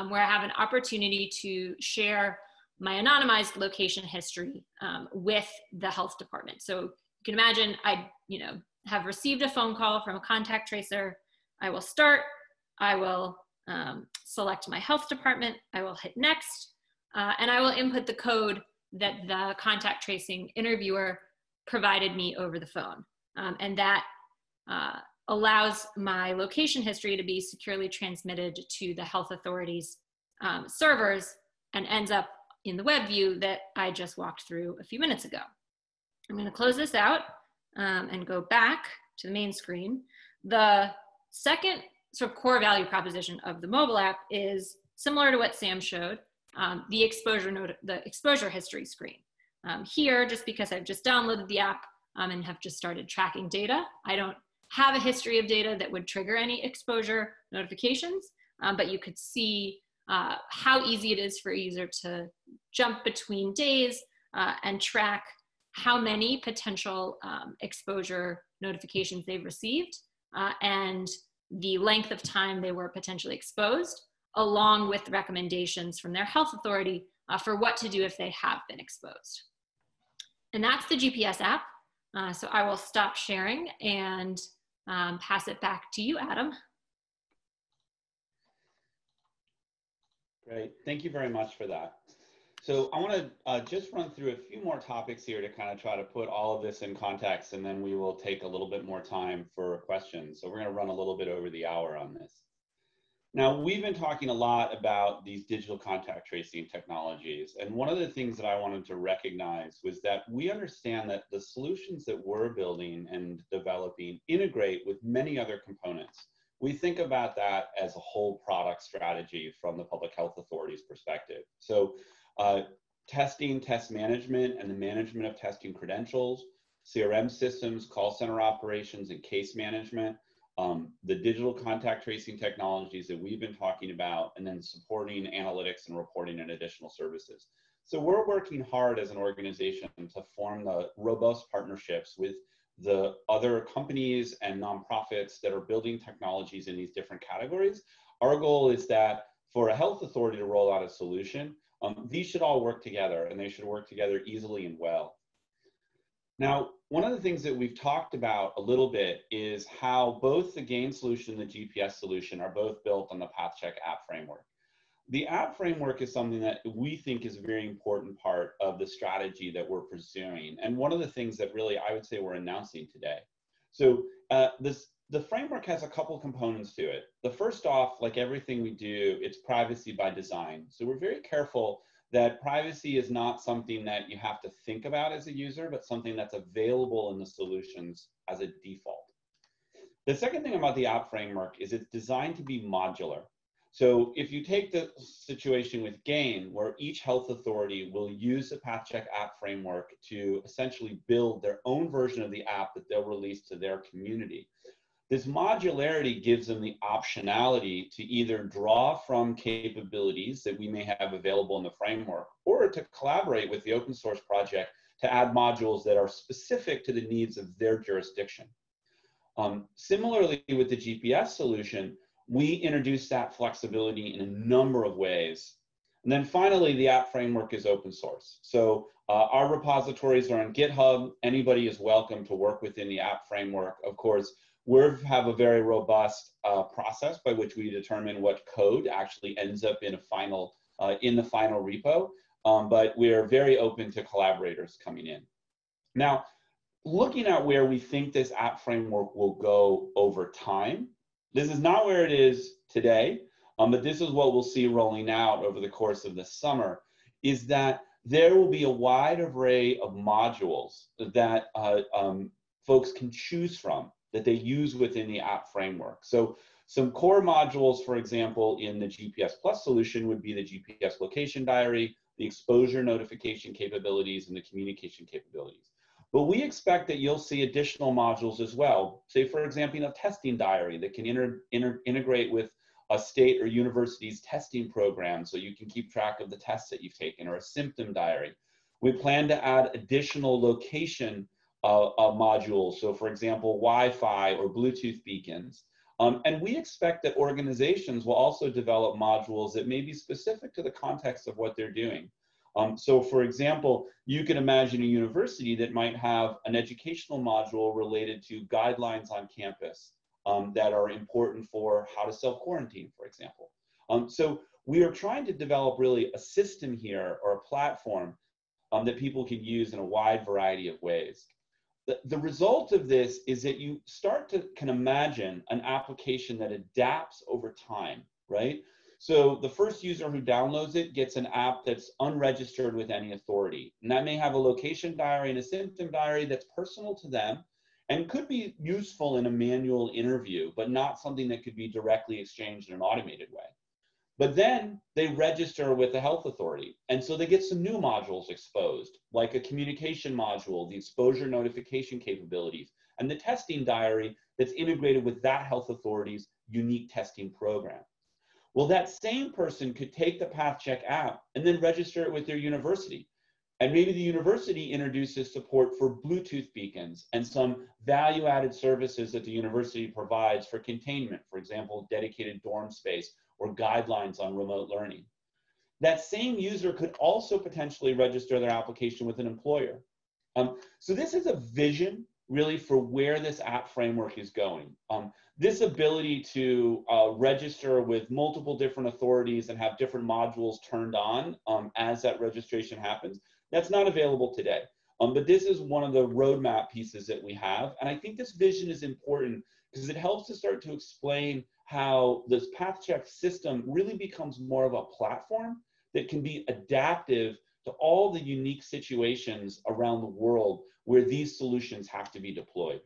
D: where I have an opportunity to share my anonymized location history with the health department. So you can imagine I have received a phone call from a contact tracer. I will start, I will select my health department, I will hit next, and I will input the code that the contact tracing interviewer provided me over the phone. And that allows my location history to be securely transmitted to the health authority's servers and ends up in the web view that I just walked through a few minutes ago. I'm going to close this out and go back to the main screen. The second sort of core value proposition of the mobile app is similar to what Sam showed, the exposure history screen. Here, just because I've just downloaded the app and have just started tracking data, I don't have a history of data that would trigger any exposure notifications, but you could see how easy it is for a user to jump between days and track how many potential exposure notifications they've received and the length of time they were potentially exposed, along with recommendations from their health authority for what to do if they have been exposed. And that's the GPS app. So I will stop sharing and pass it back to you, Adam.
A: Great, thank you very much for that. So I want to just run through a few more topics here to kind of try to put all of this in context, and then we will take a little bit more time for questions. So we're going to run a little bit over the hour on this. Now, we've been talking a lot about these digital contact tracing technologies, and one of the things that I wanted to recognize was that we understand that the solutions that we're building and developing integrate with many other components. We think about that as a whole product strategy from the public health authority's perspective. So testing, test management, and the management of testing credentials, CRM systems, call center operations, and case management, the digital contact tracing technologies that we've been talking about, and then supporting analytics and reporting and additional services. So we're working hard as an organization to form the robust partnerships with the other companies and nonprofits that are building technologies in these different categories. Our goal is that for a health authority to roll out a solution, these should all work together, and they should work together easily and well. Now, one of the things that we've talked about a little bit is how both the GAEN solution and the GPS solution are both built on the PathCheck App Framework. The app framework is something that we think is a very important part of the strategy that we're pursuing, and one of the things that really I would say we're announcing today. So the framework has a couple components to it. The first off, like everything we do, it's privacy by design. So we're very careful that privacy is not something that you have to think about as a user, but something that's available in the solutions as a default. The second thing about the app framework is it's designed to be modular. So if you take the situation with GAEN, where each health authority will use the PathCheck App Framework to essentially build their own version of the app that they'll release to their community. This modularity gives them the optionality to either draw from capabilities that we may have available in the framework, or to collaborate with the open source project to add modules that are specific to the needs of their jurisdiction. Similarly with the GPS solution, we introduce that flexibility in a number of ways. And then finally, the app framework is open source. So our repositories are on GitHub. Anybody is welcome to work within the app framework. Of course, we have a very robust process by which we determine what code actually ends up in the final repo, but we are very open to collaborators coming in. Now, looking at where we think this app framework will go over time, this is not where it is today, but this is what we'll see rolling out over the course of the summer, is that there will be a wide array of modules that folks can choose from that they use within the app framework. So some core modules, for example, in the GPS Plus solution would be the GPS location diary, the exposure notification capabilities, and the communication capabilities. But we expect that you'll see additional modules as well. Say, for example, a testing diary that can integrate with a state or university's testing program so you can keep track of the tests that you've taken, or a symptom diary. We plan to add additional location modules. So for example, Wi-Fi or Bluetooth beacons. And we expect that organizations will also develop modules that may be specific to the context of what they're doing. So for example, you can imagine a university that might have an educational module related to guidelines on campus that are important for how to self-quarantine, for example. So we are trying to develop really a system here, or a platform that people can use in a wide variety of ways. The result of this is that you start to can imagine an application that adapts over time, right? So the first user who downloads it gets an app that's unregistered with any authority. And that may have a location diary and a symptom diary that's personal to them and could be useful in a manual interview, but not something that could be directly exchanged in an automated way. But then they register with the health authority. And so they get some new modules exposed, like a communication module, the exposure notification capabilities, and the testing diary that's integrated with that health authority's unique testing program. Well, that same person could take the PathCheck app and then register it with their university. And maybe the university introduces support for Bluetooth beacons and some value-added services that the university provides for containment, for example, dedicated dorm space or guidelines on remote learning. That same user could also potentially register their application with an employer. So this is a vision really for where this app framework is going. This ability to register with multiple different authorities and have different modules turned on as that registration happens, that's not available today. But this is one of the roadmap pieces that we have. And I think this vision is important because it helps to start to explain how this PathCheck system really becomes more of a platform that can be adaptive to all the unique situations around the world where these solutions have to be deployed.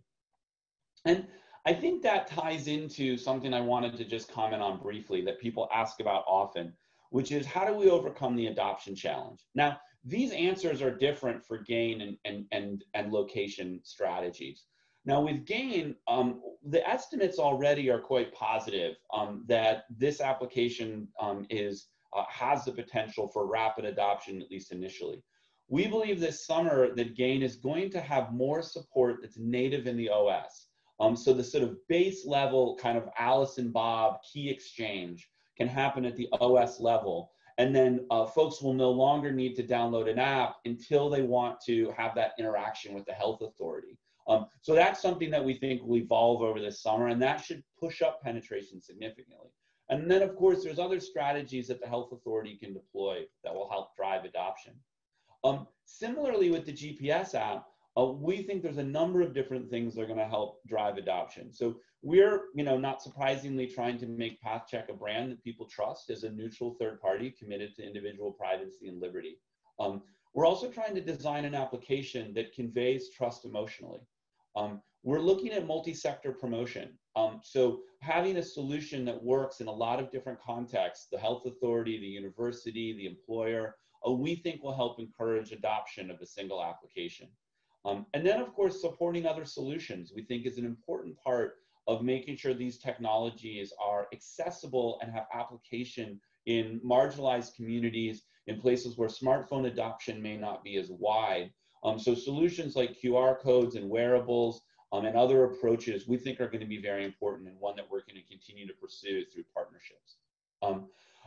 A: And I think that ties into something I wanted to just comment on briefly that people ask about often, which is how do we overcome the adoption challenge? Now, these answers are different for GAEN and location strategies. Now with GAEN, the estimates already are quite positive that this application has the potential for rapid adoption, at least initially. We believe this summer that GAEN is going to have more support that's native in the OS. So the sort of base level kind of Alice and Bob key exchange can happen at the OS level. And then folks will no longer need to download an app until they want to have that interaction with the health authority. So that's something that we think will evolve over this summer, and that should push up penetration significantly. And then, of course, there's other strategies that the health authority can deploy that will help drive adoption. Similarly with the GPS app, we think there's a number of different things that are going to help drive adoption. So we're, not surprisingly trying to make PathCheck a brand that people trust as a neutral third party committed to individual privacy and liberty. We're also trying to design an application that conveys trust emotionally. We're looking at multi-sector promotion. So having a solution that works in a lot of different contexts, the health authority, the university, the employer, we think will help encourage adoption of a single application. And then, of course, supporting other solutions, we think is an important part of making sure these technologies are accessible and have application in marginalized communities, in places where smartphone adoption may not be as wide. So solutions like QR codes and wearables and other approaches we think are going to be very important, and one that we're going to continue to pursue through partnerships.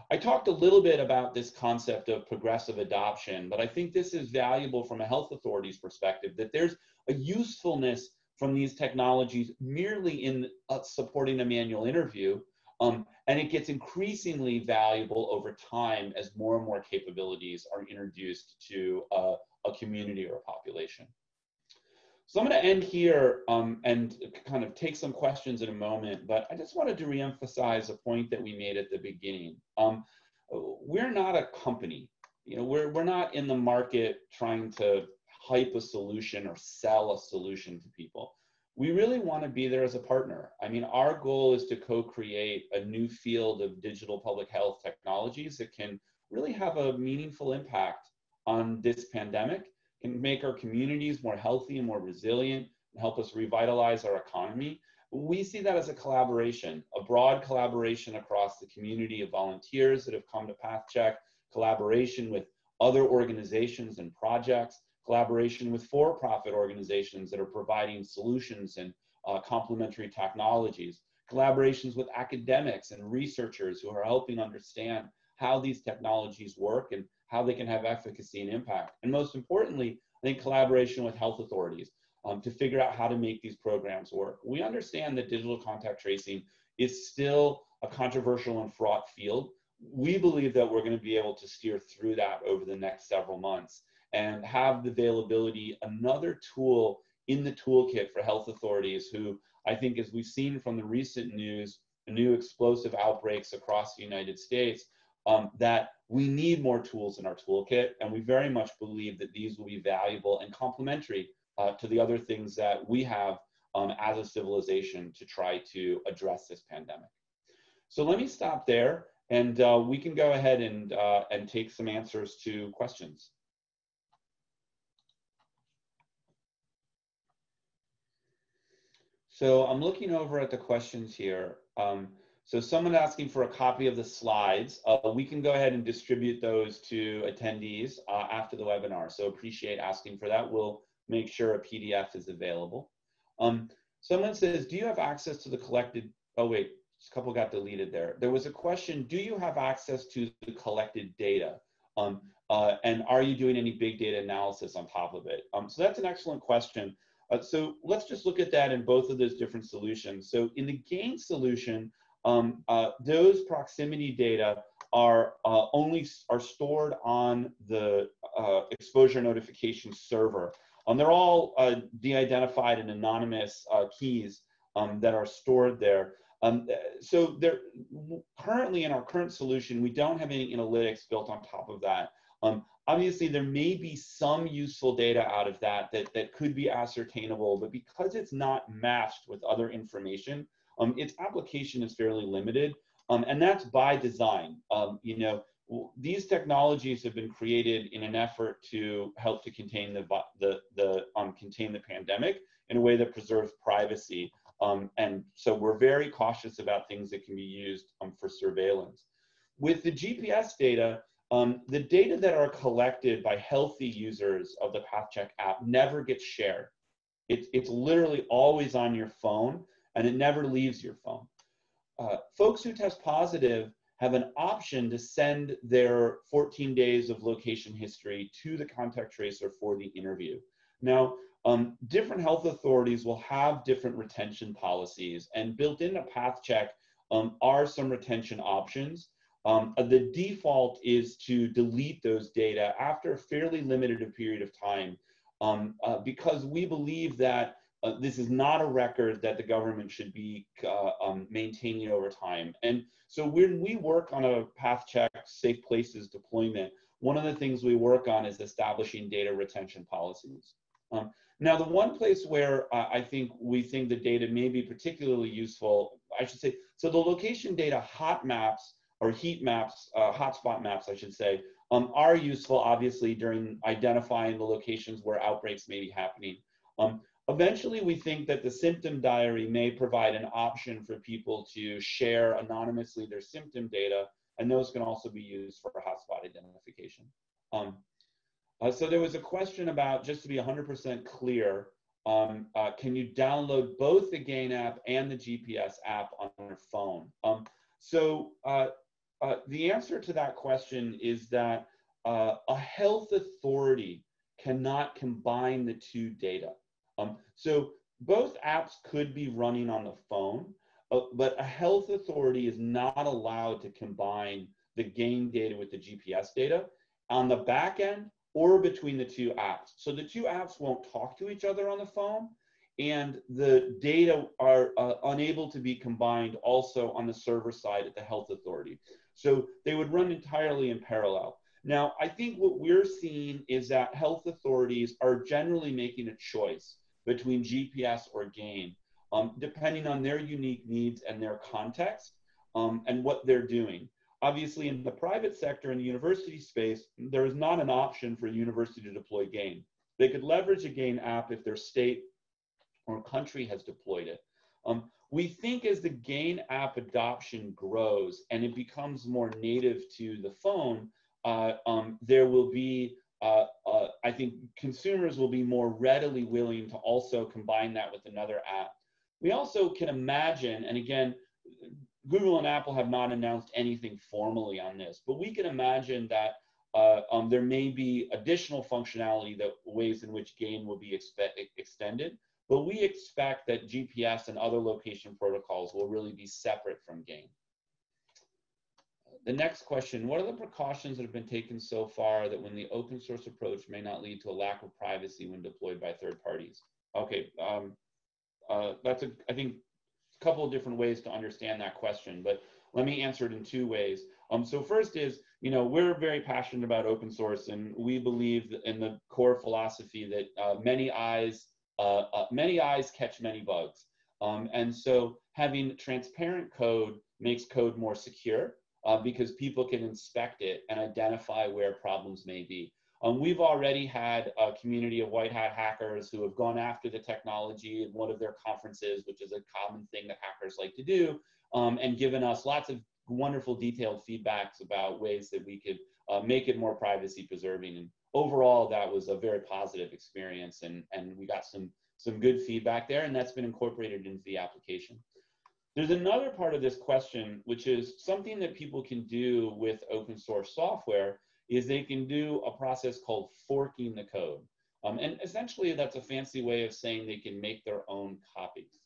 A: I talked a little bit about this concept of progressive adoption, but I think this is valuable from a health authority's perspective, that there's a usefulness from these technologies merely in supporting a manual interview, and it gets increasingly valuable over time as more and more capabilities are introduced to a community or a population. So I'm going to end here and kind of take some questions in a moment, but I just wanted to reemphasize a point that we made at the beginning. We're not a company. We're not in the market trying to hype a solution or sell a solution to people. We really want to be there as a partner. I mean, our goal is to co-create a new field of digital public health technologies that can really have a meaningful impact on this pandemic, can make our communities more healthy and more resilient, and help us revitalize our economy. We see that as a collaboration, a broad collaboration across the community of volunteers that have come to PathCheck, collaboration with other organizations and projects, collaboration with for-profit organizations that are providing solutions and complementary technologies, collaborations with academics and researchers who are helping understand how these technologies work and how they can have efficacy and impact. And most importantly, I think collaboration with health authorities to figure out how to make these programs work. We understand that digital contact tracing is still a controversial and fraught field. We believe that we're going to be able to steer through that over the next several months and have the availability, another tool in the toolkit for health authorities who, I think, as we've seen from the recent news, new explosive outbreaks across the United States, that we need more tools in our toolkit, and we very much believe that these will be valuable and complementary to the other things that we have as a civilization to try to address this pandemic. So let me stop there, and we can go ahead and take some answers to questions. So I'm looking over at the questions here. So someone asking for a copy of the slides. We can go ahead and distribute those to attendees after the webinar. So appreciate asking for that. We'll make sure a PDF is available. Someone says, do you have access to the collected, oh wait, a couple got deleted there. There was a question, do you have access to the collected data? And are you doing any big data analysis on top of it? So that's an excellent question. So let's just look at that in both of those different solutions. So in the GAEN solution, those proximity data are stored on the exposure notification server. They're all de-identified and anonymous keys that are stored there. So currently in our current solution, we don't have any analytics built on top of that. Obviously, there may be some useful data out of that could be ascertainable, but because it's not matched with other information, its application is fairly limited, and that's by design. You know, these technologies have been created in an effort to help to contain contain the pandemic in a way that preserves privacy. And so we're very cautious about things that can be used for surveillance. With the GPS data, the data that are collected by healthy users of the PathCheck app never gets shared. It's literally always on your phone, and it never leaves your phone. Folks who test positive have an option to send their 14 days of location history to the contact tracer for the interview. Now, different health authorities will have different retention policies, and built into PathCheck are some retention options. The default is to delete those data after a fairly limited period of time, because we believe that this is not a record that the government should be maintaining over time. And so when we work on a PathCheck Safe Places deployment, one of the things we work on is establishing data retention policies. Now, the one place where we think the data may be particularly useful, I should say, so the location data hot maps or heat maps, hotspot maps, I should say, are useful, obviously, during identifying the locations where outbreaks may be happening. Eventually, we think that the symptom diary may provide an option for people to share anonymously their symptom data, and those can also be used for hotspot identification. So there was a question about, just to be 100% clear, can you download both the GAEN app and the GPS app on your phone? The answer to that question is that a health authority cannot combine the two data. So both apps could be running on the phone, but a health authority is not allowed to combine the GAEN data with the GPS data on the back end or between the two apps. So the two apps won't talk to each other on the phone, and the data are unable to be combined also on the server side at the health authority. So they would run entirely in parallel. Now, I think what we're seeing is that health authorities are generally making a choice between GPS or GAEN, depending on their unique needs and their context and what they're doing. Obviously, in the private sector and the university space, there is not an option for a university to deploy GAEN. They could leverage a GAEN app if their state or country has deployed it. We think as the GAEN app adoption grows and it becomes more native to the phone, there will be, I think consumers will be more readily willing to also combine that with another app. We also can imagine, and again, Google and Apple have not announced anything formally on this, but we can imagine that there may be additional functionality, that ways in which GAEN will be extended, but we expect that GPS and other location protocols will really be separate from GAEN. The next question, what are the precautions that have been taken so far that when the open source approach may not lead to a lack of privacy when deployed by third parties? Okay, that's I think a couple of different ways to understand that question, but let me answer it in two ways. So first is, we're very passionate about open source, and we believe in the core philosophy that many eyes catch many bugs. And so having transparent code makes code more secure because people can inspect it and identify where problems may be. We've already had a community of white hat hackers who have gone after the technology at one of their conferences, which is a common thing that hackers like to do, and given us lots of wonderful detailed feedbacks about ways that we could make it more privacy preserving. And overall, that was a very positive experience, and we got some good feedback there, and that's been incorporated into the application. There's another part of this question, which is something that people can do with open source software, is they can do a process called forking the code. And essentially, that's a fancy way of saying they can make their own copies.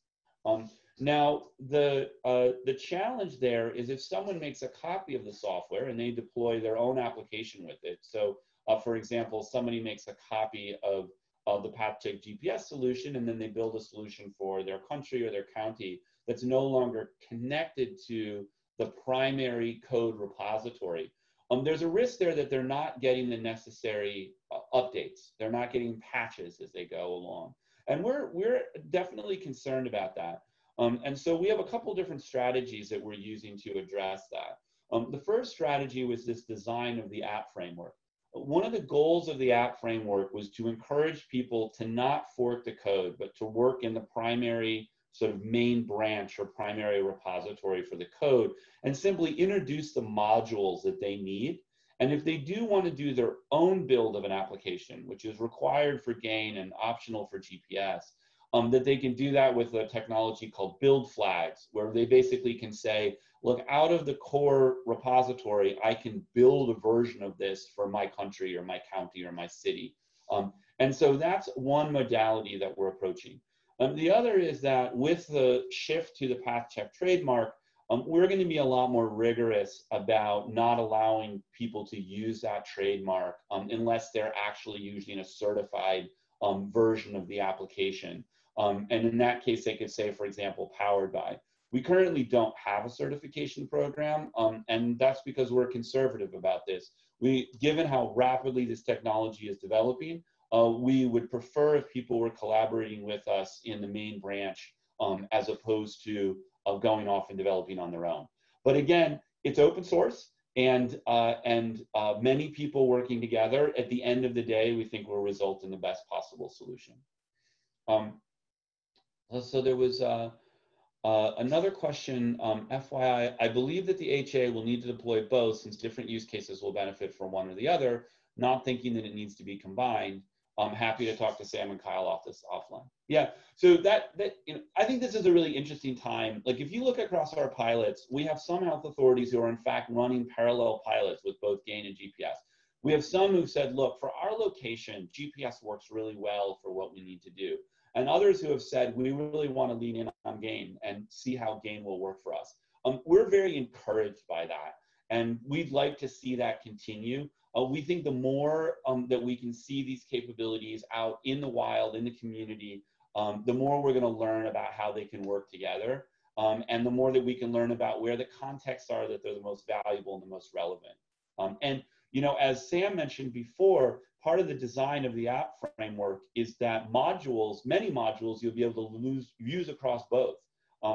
A: Now, the challenge there is if someone makes a copy of the software and they deploy their own application with it. So, for example, somebody makes a copy of the PathCheck GPS solution, and then they build a solution for their country or their county that's no longer connected to the primary code repository. There's a risk there that they're not getting the necessary updates. They're not getting patches as they go along. And we're definitely concerned about that. And so we have a couple different strategies that we're using to address that. The first strategy was this design of the app framework. One of the goals of the app framework was to encourage people to not fork the code, but to work in the primary sort of main branch or primary repository for the code and simply introduce the modules that they need. And if they do want to do their own build of an application, which is required for GAEN and optional for GPS, that they can do that with a technology called build flags, where they basically can say, look, out of the core repository, I can build a version of this for my country or my county or my city. And so that's one modality that we're approaching. The other is that with the shift to the PathCheck trademark, we're going to be a lot more rigorous about not allowing people to use that trademark unless they're actually using a certified version of the application. And in that case, they could say, for example, powered by. We currently don't have a certification program, and that's because we're conservative about this. Given how rapidly this technology is developing, we would prefer if people were collaborating with us in the main branch as opposed to going off and developing on their own. But again, it's open source, and many people working together. At the end of the day, we think will result in the best possible solution. So there was another question, FYI, I believe that the HA will need to deploy both since different use cases will benefit from one or the other, not thinking that it needs to be combined. I'm happy to talk to Sam and Kyle offline. Yeah, so I think this is a really interesting time. Like if you look across our pilots, we have some health authorities who are in fact running parallel pilots with both GAEN and GPS. We have some who've said, look, for our location, GPS works really well for what we need to do. And others who have said, we really want to lean in on GAEN and see how GAEN will work for us. We're very encouraged by that. And we'd like to see that continue. We think the more that we can see these capabilities out in the wild, in the community, the more we're going to learn about how they can work together. And the more that we can learn about where the contexts are that they're the most valuable and the most relevant. And you know, as Sam mentioned before, part of the design of the app framework is that modules, many modules, you'll be able to use across both.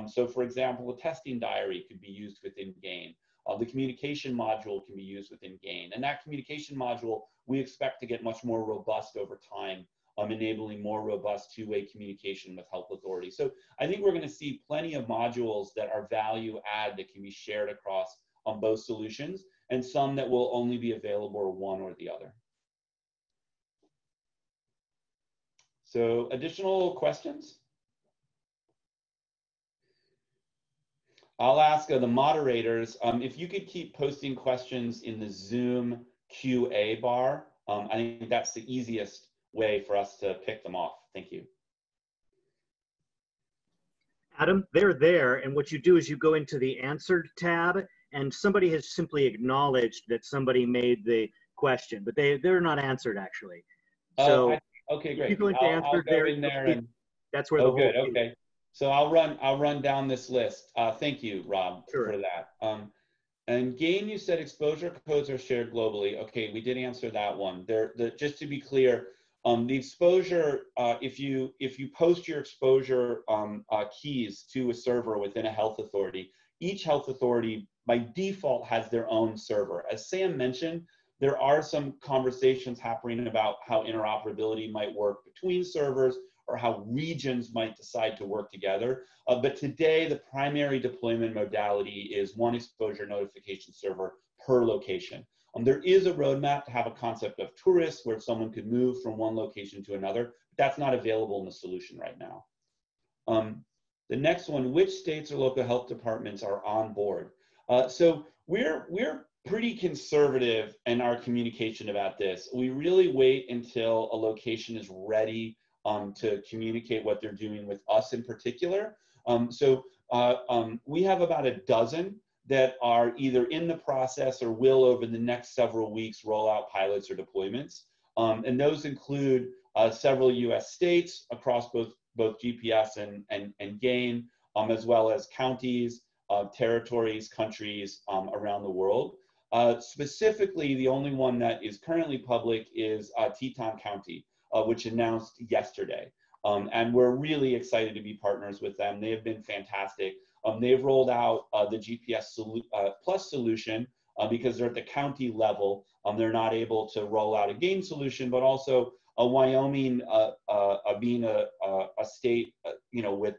A: So for example, a testing diary could be used within GAEN. The communication module can be used within GAEN. And that communication module, we expect to get much more robust over time, enabling more robust two-way communication with health authorities. So I think we're going to see plenty of modules that are value add that can be shared across both solutions, and some that will only be available one or the other. So additional questions? I'll ask the moderators, if you could keep posting questions in the Zoom QA bar, I think that's the easiest way for us to pick them off. Thank you.
E: Adam, they're there, and what you do is you go into the Answered tab, and somebody has simply acknowledged that somebody made the question, but they're not answered actually. So
A: okay, great.
E: If you go into Answered,
A: I'll go in there and
E: that's where the whole
A: good. Okay. So I'll run down this list. Thank you, Rob,
E: Sure.
A: for that. And GAEN, you said exposure codes are shared globally. Okay, we did answer that one. Just to be clear, the exposure, if you post your exposure keys to a server within a health authority, each health authority by default has their own server. As Sam mentioned, There are some conversations happening about how interoperability might work between servers or how regions might decide to work together. But today, the primary deployment modality is one exposure notification server per location. There is a roadmap to have a concept of tourists where someone could move from one location to another, but that's not available in the solution right now. The next one, which states or local health departments are on board? So we're pretty conservative in our communication about this. We really wait until a location is ready to communicate what they're doing with us in particular. We have about a dozen that are either in the process or will over the next several weeks roll out pilots or deployments. And those include several US states across both GPS and GAEN, as well as counties, territories, countries around the world. Specifically, the only one that is currently public is Teton County, which announced yesterday. And we're really excited to be partners with them. They have been fantastic. They've rolled out the GPS Plus solution because they're at the county level. They're not able to roll out a GAEN solution, but also Wyoming being a state, with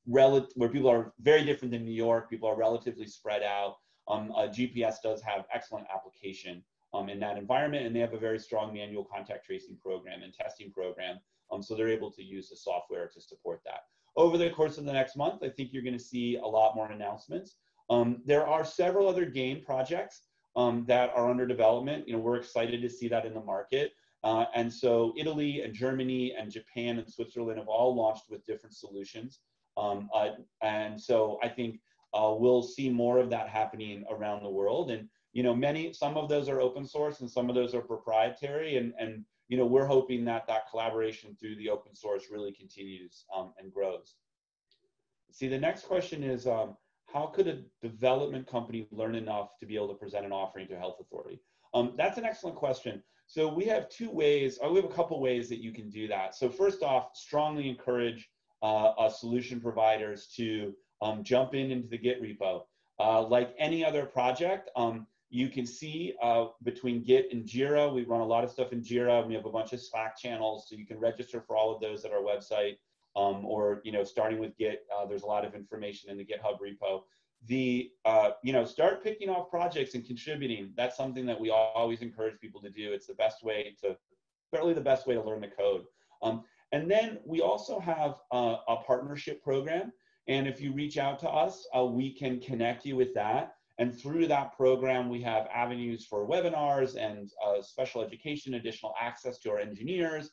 A: where people are very different than New York. People are relatively spread out. GPS does have excellent application in that environment, and they have a very strong manual contact tracing program and testing program. So they're able to use the software to support that. Over the course of the next month, I think you're going to see a lot more announcements. There are several other GAEN projects that are under development. We're excited to see that in the market. And so Italy and Germany and Japan and Switzerland have all launched with different solutions. And so I think we'll see more of that happening around the world. And some of those are open source and some of those are proprietary. And we're hoping that collaboration through the open source really continues and grows. See, the next question is, how could a development company learn enough to be able to present an offering to a health authority? That's an excellent question. So we have we have a couple ways that you can do that. So first off, strongly encourage solution providers to jump into the Git repo. Like any other project, you can see between Git and Jira, we run a lot of stuff in Jira. We have a bunch of Slack channels, so you can register for all of those at our website. Or starting with Git, there's a lot of information in the GitHub repo. Start picking off projects and contributing. That's something that we always encourage people to do. It's certainly the best way to learn the code. And then we also have a partnership program. And if you reach out to us, we can connect you with that. And through that program, we have avenues for webinars and special education, additional access to our engineers.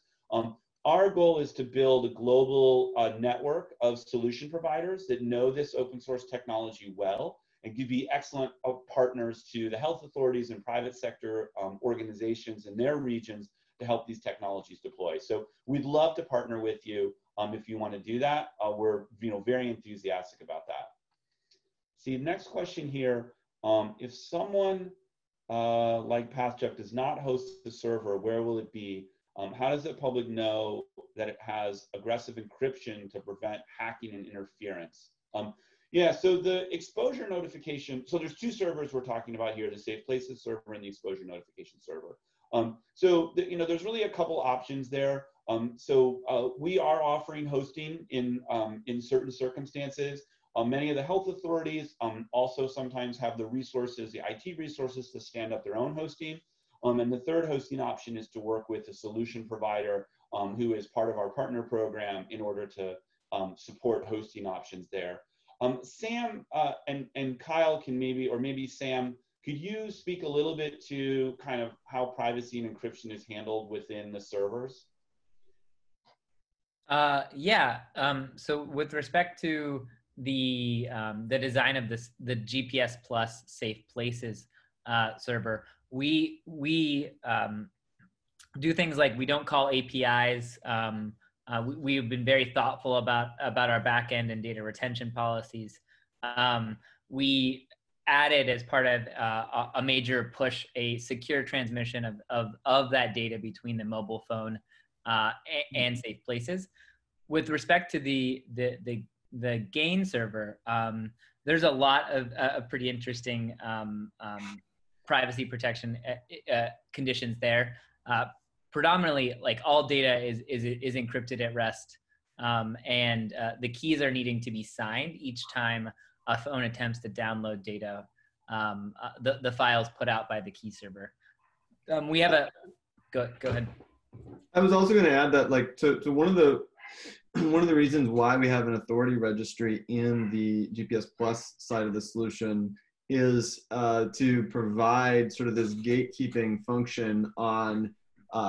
A: Our goal is to build a global network of solution providers that know this open source technology well and could be excellent partners to the health authorities and private sector organizations in their regions to help these technologies deploy. So we'd love to partner with you if you want to do that. We're very enthusiastic about that. See, next question here. If someone like PathCheck does not host the server, where will it be? How does the public know that it has aggressive encryption to prevent hacking and interference? Yeah, so the exposure notification, so there's two servers we're talking about here, the Safe Places server and the exposure notification server. There's really a couple options there. We are offering hosting in certain circumstances. Many of the health authorities also sometimes have the resources, the IT resources to stand up their own hosting. And the third hosting option is to work with a solution provider who is part of our partner program in order to support hosting options there. Sam and Kyle can maybe Sam, could you speak a little bit to kind of how privacy and encryption is handled within the servers?
B: So with respect to the design of the GPS Plus Safe Places server, we do things like we don't call APIs. We've been very thoughtful about our backend and data retention policies. We added, as part of a major push, a secure transmission of that data between the mobile phone and Safe Places. With respect to the GAEN server, there's a lot of pretty interesting privacy protection conditions there. Predominantly, like all data is encrypted at rest, and the keys are needing to be signed each time a phone attempts to download data, the files put out by the key server. We have a go ahead.
C: I was also going to add that, like, to one of the reasons why we have an authority registry in the GPS Plus side of the solution is to provide sort of this gatekeeping function on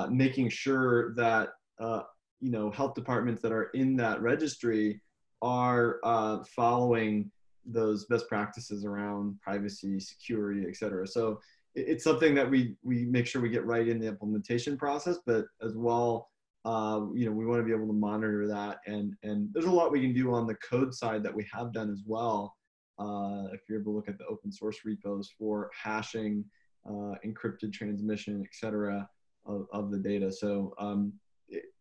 C: making sure that health departments that are in that registry are following those best practices around privacy, security, et cetera. So it's something that we make sure we get right in the implementation process, but as well, we want to be able to monitor that. And there's a lot we can do on the code side that we have done as well. If you're able to look at the open source repos for hashing, encrypted transmission, et cetera, of the data. So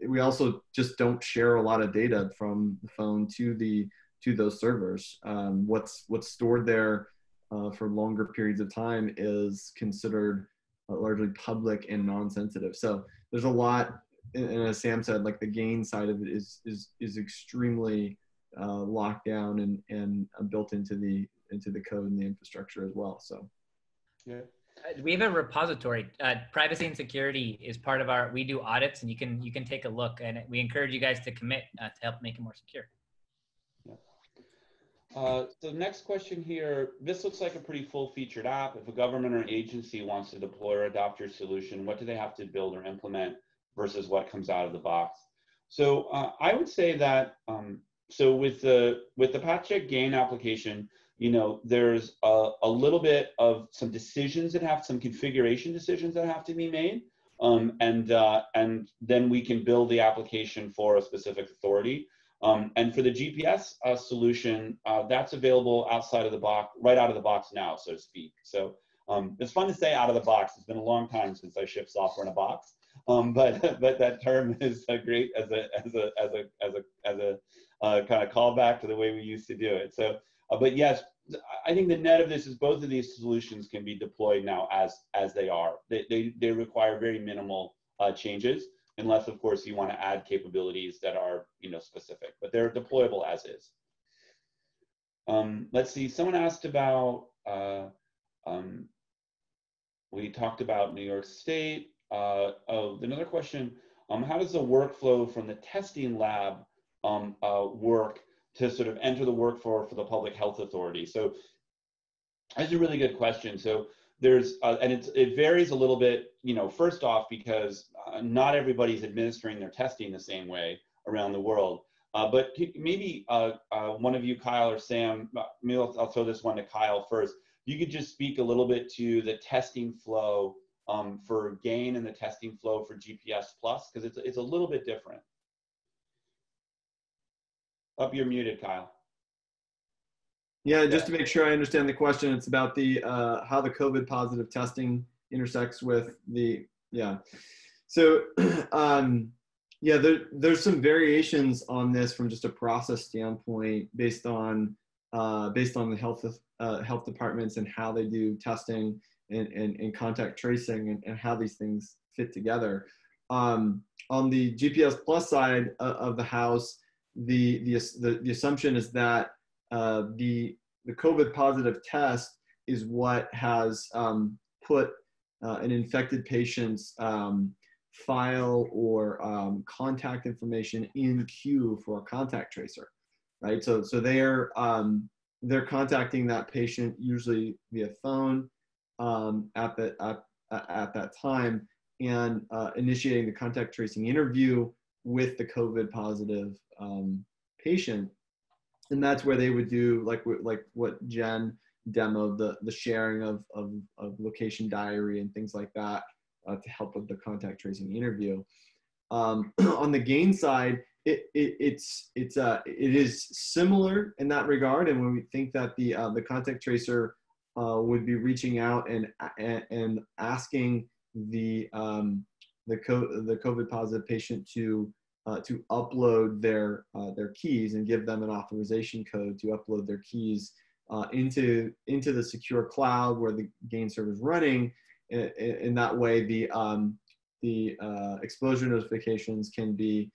C: we also just don't share a lot of data from the phone to those servers. What's stored there for longer periods of time is considered largely public and non-sensitive. So there's a lot, and as Sam said, like the GAEN side of it is extremely locked down and built into the code and the infrastructure as well. So
A: yeah.
B: We have a repository. Privacy and security is part of our. We do audits, and you can take a look, and we encourage you guys to commit to help make it more secure.
A: So next question here, this looks like a pretty full-featured app. If a government or an agency wants to deploy or adopt your solution, what do they have to build or implement versus what comes out of the box? So I would say that, so with the PathCheck GAEN application, there's a little bit of some decisions that have, some configuration decisions that have to be made. And then we can build the application for a specific authority. And for the GPS solution, that's available outside of the box, right out of the box now, so to speak. So it's fun to say out of the box. It's been a long time since I shipped software in a box, but that term is great as a kind of callback to the way we used to do it. So, but yes, I think the net of this is both of these solutions can be deployed now as they are. They require very minimal changes, unless, of course, you want to add capabilities that are, specific, but they're deployable as is. Let's see, someone asked about, we talked about New York State. Another question, how does the workflow from the testing lab work to sort of enter the workflow for the public health authority? So that's a really good question. So there's, and it varies a little bit, first off, because not everybody's administering their testing the same way around the world. But maybe one of you, Kyle or Sam, maybe I'll throw this one to Kyle first. You could just speak a little bit to the testing flow for GAEN and the testing flow for GPS Plus, because it's a little bit different. You're muted, Kyle.
C: Yeah, just to make sure I understand the question, it's about the how the COVID positive testing intersects with the, yeah. So there's some variations on this from just a process standpoint based on the health departments and how they do testing and contact tracing and how these things fit together. On the GPS Plus side of the house, the assumption is that the COVID positive test is what has put an infected patient's file or contact information in queue for a contact tracer, right? So they're contacting that patient usually via phone at that time and initiating the contact tracing interview with the COVID positive patient. And that's where they would do like what Jen demoed, the sharing of location diary and things like that to help with the contact tracing interview. On the GAEN side, it is similar in that regard. And when we think that the contact tracer would be reaching out and asking the COVID positive patient to upload their keys and give them an authorization code to upload their keys into the secure cloud where the GAEN server is running. In that way, the exposure notifications can be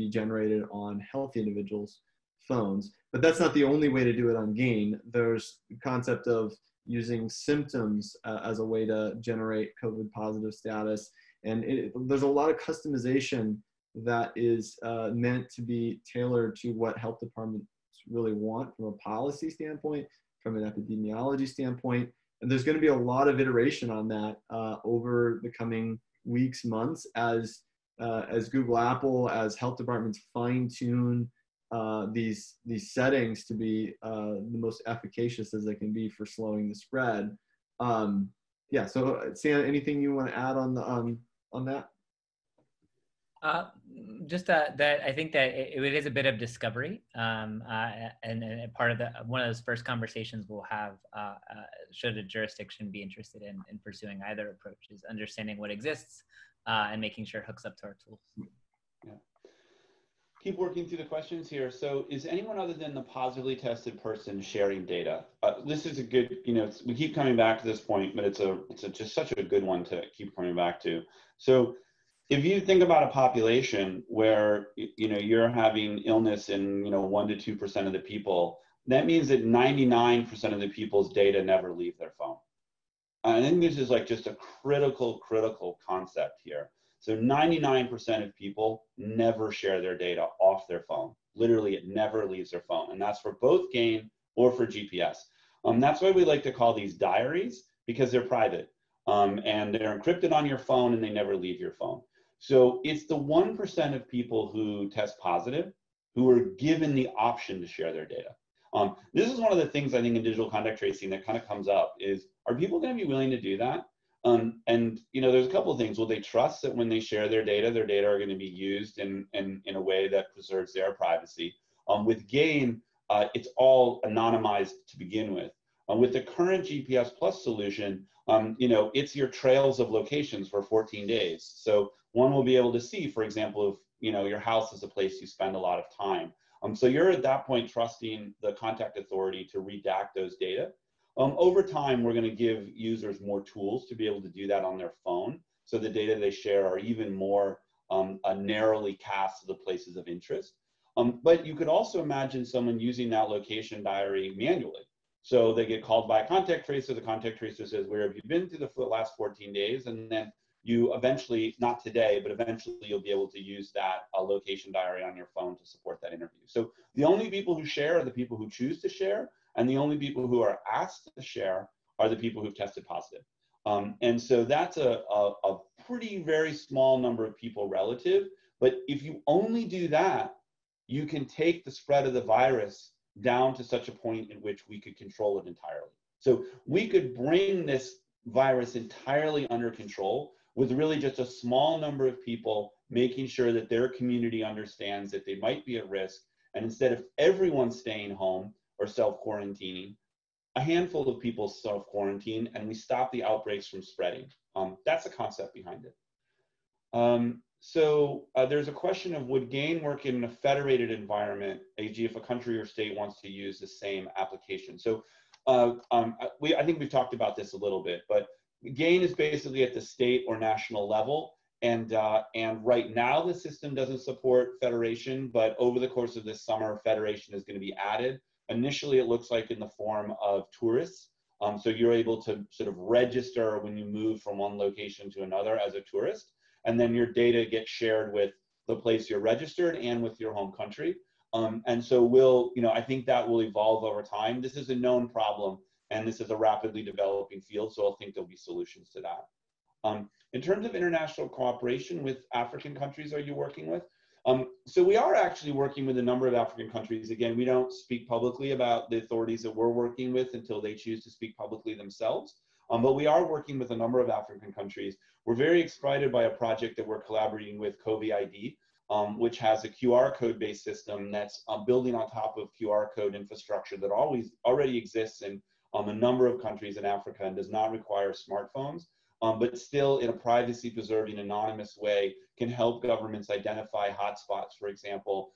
C: generated on healthy individuals' phones. But that's not the only way to do it on GAEN. There's the concept of using symptoms as a way to generate COVID positive status. And there's a lot of customization that is meant to be tailored to what health departments really want from a policy standpoint, from an epidemiology standpoint. And there's going to be a lot of iteration on that over the coming weeks, months, as Google, Apple, as health departments fine tune these settings to be the most efficacious as they can be for slowing the spread. Yeah. So, Sam, anything you want to add on that?
B: Just that I think that it is a bit of discovery, and part of one of those first conversations we'll have should a jurisdiction be interested in pursuing either approach is understanding what exists and making sure it hooks up to our tools.
A: Yeah. Keep working through the questions here. So is anyone other than the positively tested person sharing data? This is a good, we keep coming back to this point, but it's just such a good one to keep coming back to. So if you think about a population where, you're having illness in, 1 to 2% of the people, that means that 99% of the people's data never leave their phone. I think this is like just a critical concept here. So 99% of people never share their data off their phone. Literally, it never leaves their phone. And that's for both GAEN or for GPS. That's why we like to call these diaries, because they're private. And they're encrypted on your phone and they never leave your phone. So it's the 1% of people who test positive who are given the option to share their data. This is one of the things I think in digital contact tracing that kind of comes up is, are people going to be willing to do that? And there's a couple of things. Will they trust that when they share their data are going to be used in a way that preserves their privacy? With GAEN, it's all anonymized to begin with. With the current GPS Plus solution, it's your trails of locations for 14 days. So one will be able to see, for example, if your house is a place you spend a lot of time. So you're at that point trusting the contact authority to redact those data. Over time, we're going to give users more tools to be able to do that on their phone. So the data they share are even more narrowly cast to the places of interest. But you could also imagine someone using that location diary manually. So they get called by a contact tracer. The contact tracer says, where have you been through the last 14 days? And then you eventually, not today, but eventually you'll be able to use that location diary on your phone to support that interview. So the only people who share are the people who choose to share, and the only people who are asked to share are the people who've tested positive. And so that's a very small number of people relative. But if you only do that, you can take the spread of the virus down to such a point in which we could control it entirely. So we could bring this virus entirely under control with really just a small number of people making sure that their community understands that they might be at risk. And instead of everyone staying home or self-quarantining, a handful of people self-quarantine and we stop the outbreaks from spreading. That's the concept behind it. So there's a question of, would GAEN work in a federated environment, e.g. if a country or state wants to use the same application? So I think we've talked about this a little bit, but GAEN is basically at the state or national level. And right now the system doesn't support federation, but over the course of this summer, federation is going to be added. Initially, it looks like in the form of tourists. So you're able to sort of register when you move from one location to another as a tourist. And then your data gets shared with the place you're registered and with your home country. And so I think that will evolve over time. This is a known problem, and this is a rapidly developing field, so I think there'll be solutions to that. In terms of international cooperation with African countries, are you working with? So we are actually working with a number of African countries. Again, we don't speak publicly about the authorities that we're working with until they choose to speak publicly themselves. But we are working with a number of African countries. We're very excited by a project that we're collaborating with COVID-ID, which has a QR code-based system that's building on top of QR code infrastructure that already exists in a number of countries in Africa and does not require smartphones, but still in a privacy-preserving, anonymous way can help governments identify hotspots, for example,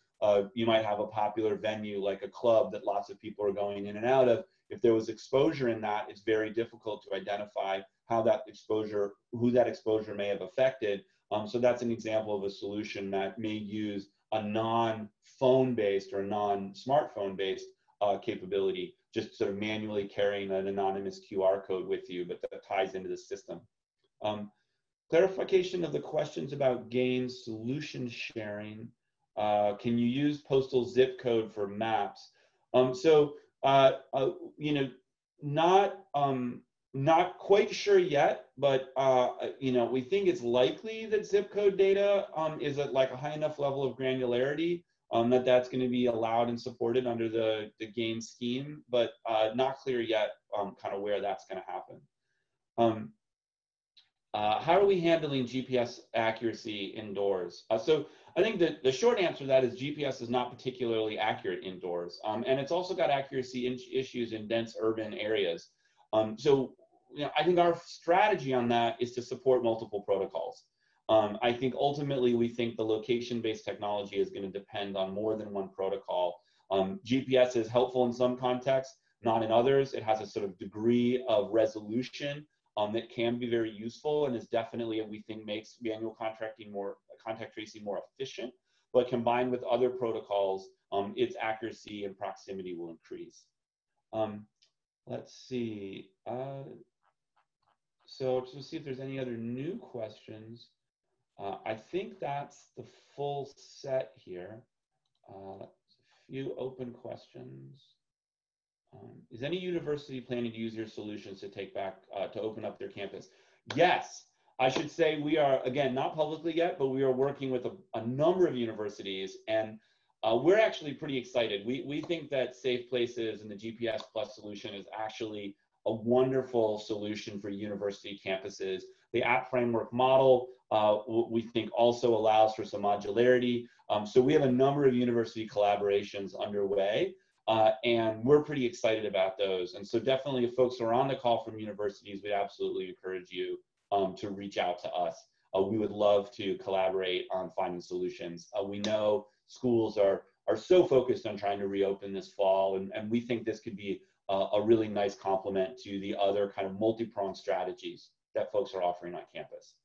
A: You might have a popular venue like a club that lots of people are going in and out of. If there was exposure in that, it's very difficult to identify how that exposure, who that exposure may have affected. So that's an example of a solution that may use a non-phone based or non-smartphone based capability, just sort of manually carrying an anonymous QR code with you, but that ties into the system. Clarification of the questions about GAEN solution sharing. Can you use postal zip code for maps? You know, not quite sure yet, but you know, we think it's likely that zip code data is at like a high enough level of granularity that that's going to be allowed and supported under the GAEN scheme, but not clear yet kind of where that's going to happen. How are we handling GPS accuracy indoors? So I think that the short answer to that is GPS is not particularly accurate indoors. And it's also got accuracy issues in dense urban areas. So you know, I think our strategy on that is to support multiple protocols. I think ultimately we think the location-based technology is going to depend on more than one protocol. GPS is helpful in some contexts, not in others. It has a sort of degree of resolution that can be very useful and is definitely, we think, makes manual contact tracing more efficient. But combined with other protocols, its accuracy and proximity will increase. Let's see. So to see if there's any other new questions. I think that's the full set here. A few open questions. Is any university planning to use your solutions to take back, to open up their campus? Yes, I should say we are, again, not publicly yet, but we are working with a number of universities, and we're actually pretty excited. We think that Safe Places and the GPS Plus solution is actually a wonderful solution for university campuses. The app framework model, we think, also allows for some modularity. So we have a number of university collaborations underway. And we're pretty excited about those. And so definitely if folks are on the call from universities, we'd absolutely encourage you to reach out to us. We would love to collaborate on finding solutions. We know schools are so focused on trying to reopen this fall, and we think this could be a really nice complement to the other kind of multi-pronged strategies that folks are offering on campus.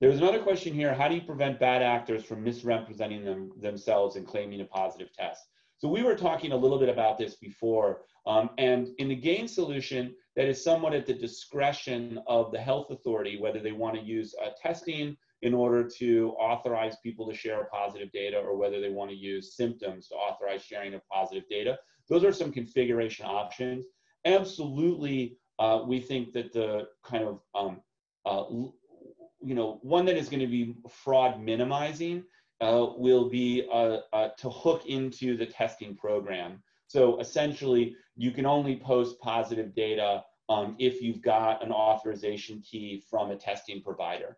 A: There was another question here. How do you prevent bad actors from misrepresenting themselves and claiming a positive test? So we were talking a little bit about this before. And in the GAEN solution, that is somewhat at the discretion of the health authority, whether they want to use testing in order to authorize people to share positive data, or whether they want to use symptoms to authorize sharing of positive data. Those are some configuration options. Absolutely, we think that the kind of you know, one that is going to be fraud minimizing will be to hook into the testing program. So essentially, you can only post positive data if you've got an authorization key from a testing provider.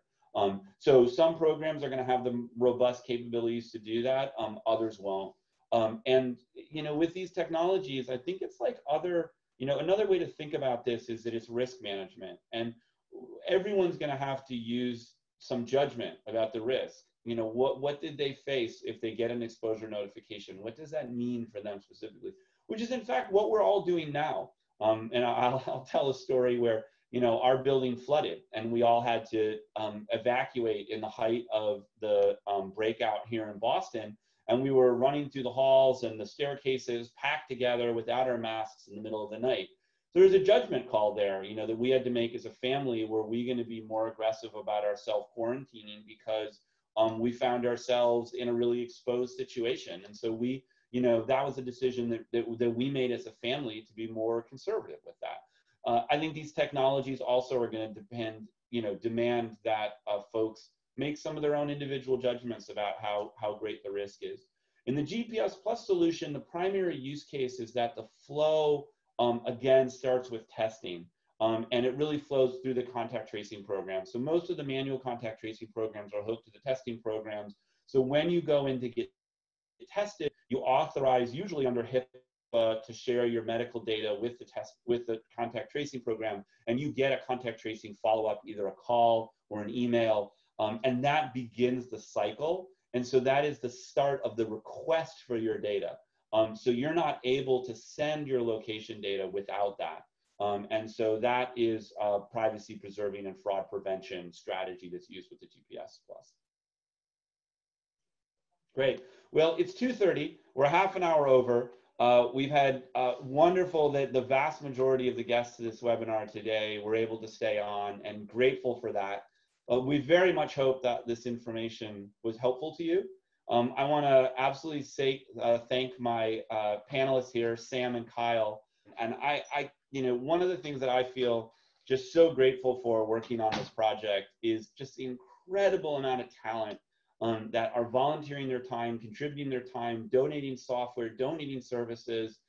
A: So some programs are going to have the robust capabilities to do that, others won't. And you know, with these technologies, I think it's like other, you know, another way to think about this is that it's risk management, and everyone's going to have to use some judgment about the risk. You know, what did they face if they get an exposure notification? What does that mean for them specifically? Which is in fact what we're all doing now. And I'll tell a story where, you know, our building flooded and we all had to evacuate in the height of the breakout here in Boston. And we were running through the halls and the staircases packed together without our masks in the middle of the night. There was a judgment call there, you know, that we had to make as a family. Were we going to be more aggressive about our self-quarantining because we found ourselves in a really exposed situation? And so we, you know, that was a decision that we made as a family to be more conservative with that. I think these technologies also are going to demand that folks make some of their own individual judgments about how great the risk is. In the GPS Plus solution, the primary use case is that the flow again starts with testing, and it really flows through the contact tracing program. So most of the manual contact tracing programs are hooked to the testing programs. So when you go in to get tested, you authorize, usually under HIPAA, to share your medical data with the contact tracing program, and you get a contact tracing follow-up, either a call or an email, and that begins the cycle. And so that is the start of the request for your data. So you're not able to send your location data without that. And so that is a privacy preserving and fraud prevention strategy that's used with the GPS Plus. Great. Well, it's 2:30. We're half an hour over. We've had wonderful that the vast majority of the guests to this webinar today were able to stay on, and grateful for that. We very much hope that this information was helpful to you. I want to absolutely thank my panelists here, Sam and Kyle. And one of the things that I feel just so grateful for working on this project is just the incredible amount of talent that are volunteering their time, contributing their time, donating software, donating services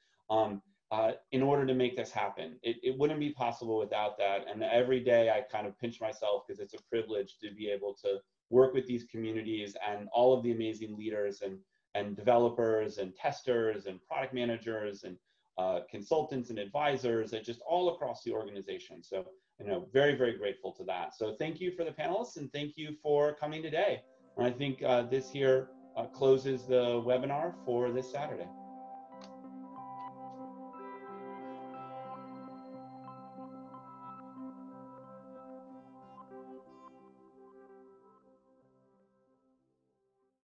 A: in order to make this happen. It wouldn't be possible without that. And every day I kind of pinch myself because it's a privilege to be able to work with these communities and all of the amazing leaders and developers and testers and product managers and consultants and advisors and just all across the organization. So, very, very grateful to that. So thank you for the panelists and thank you for coming today. And I think this here closes the webinar for this Saturday.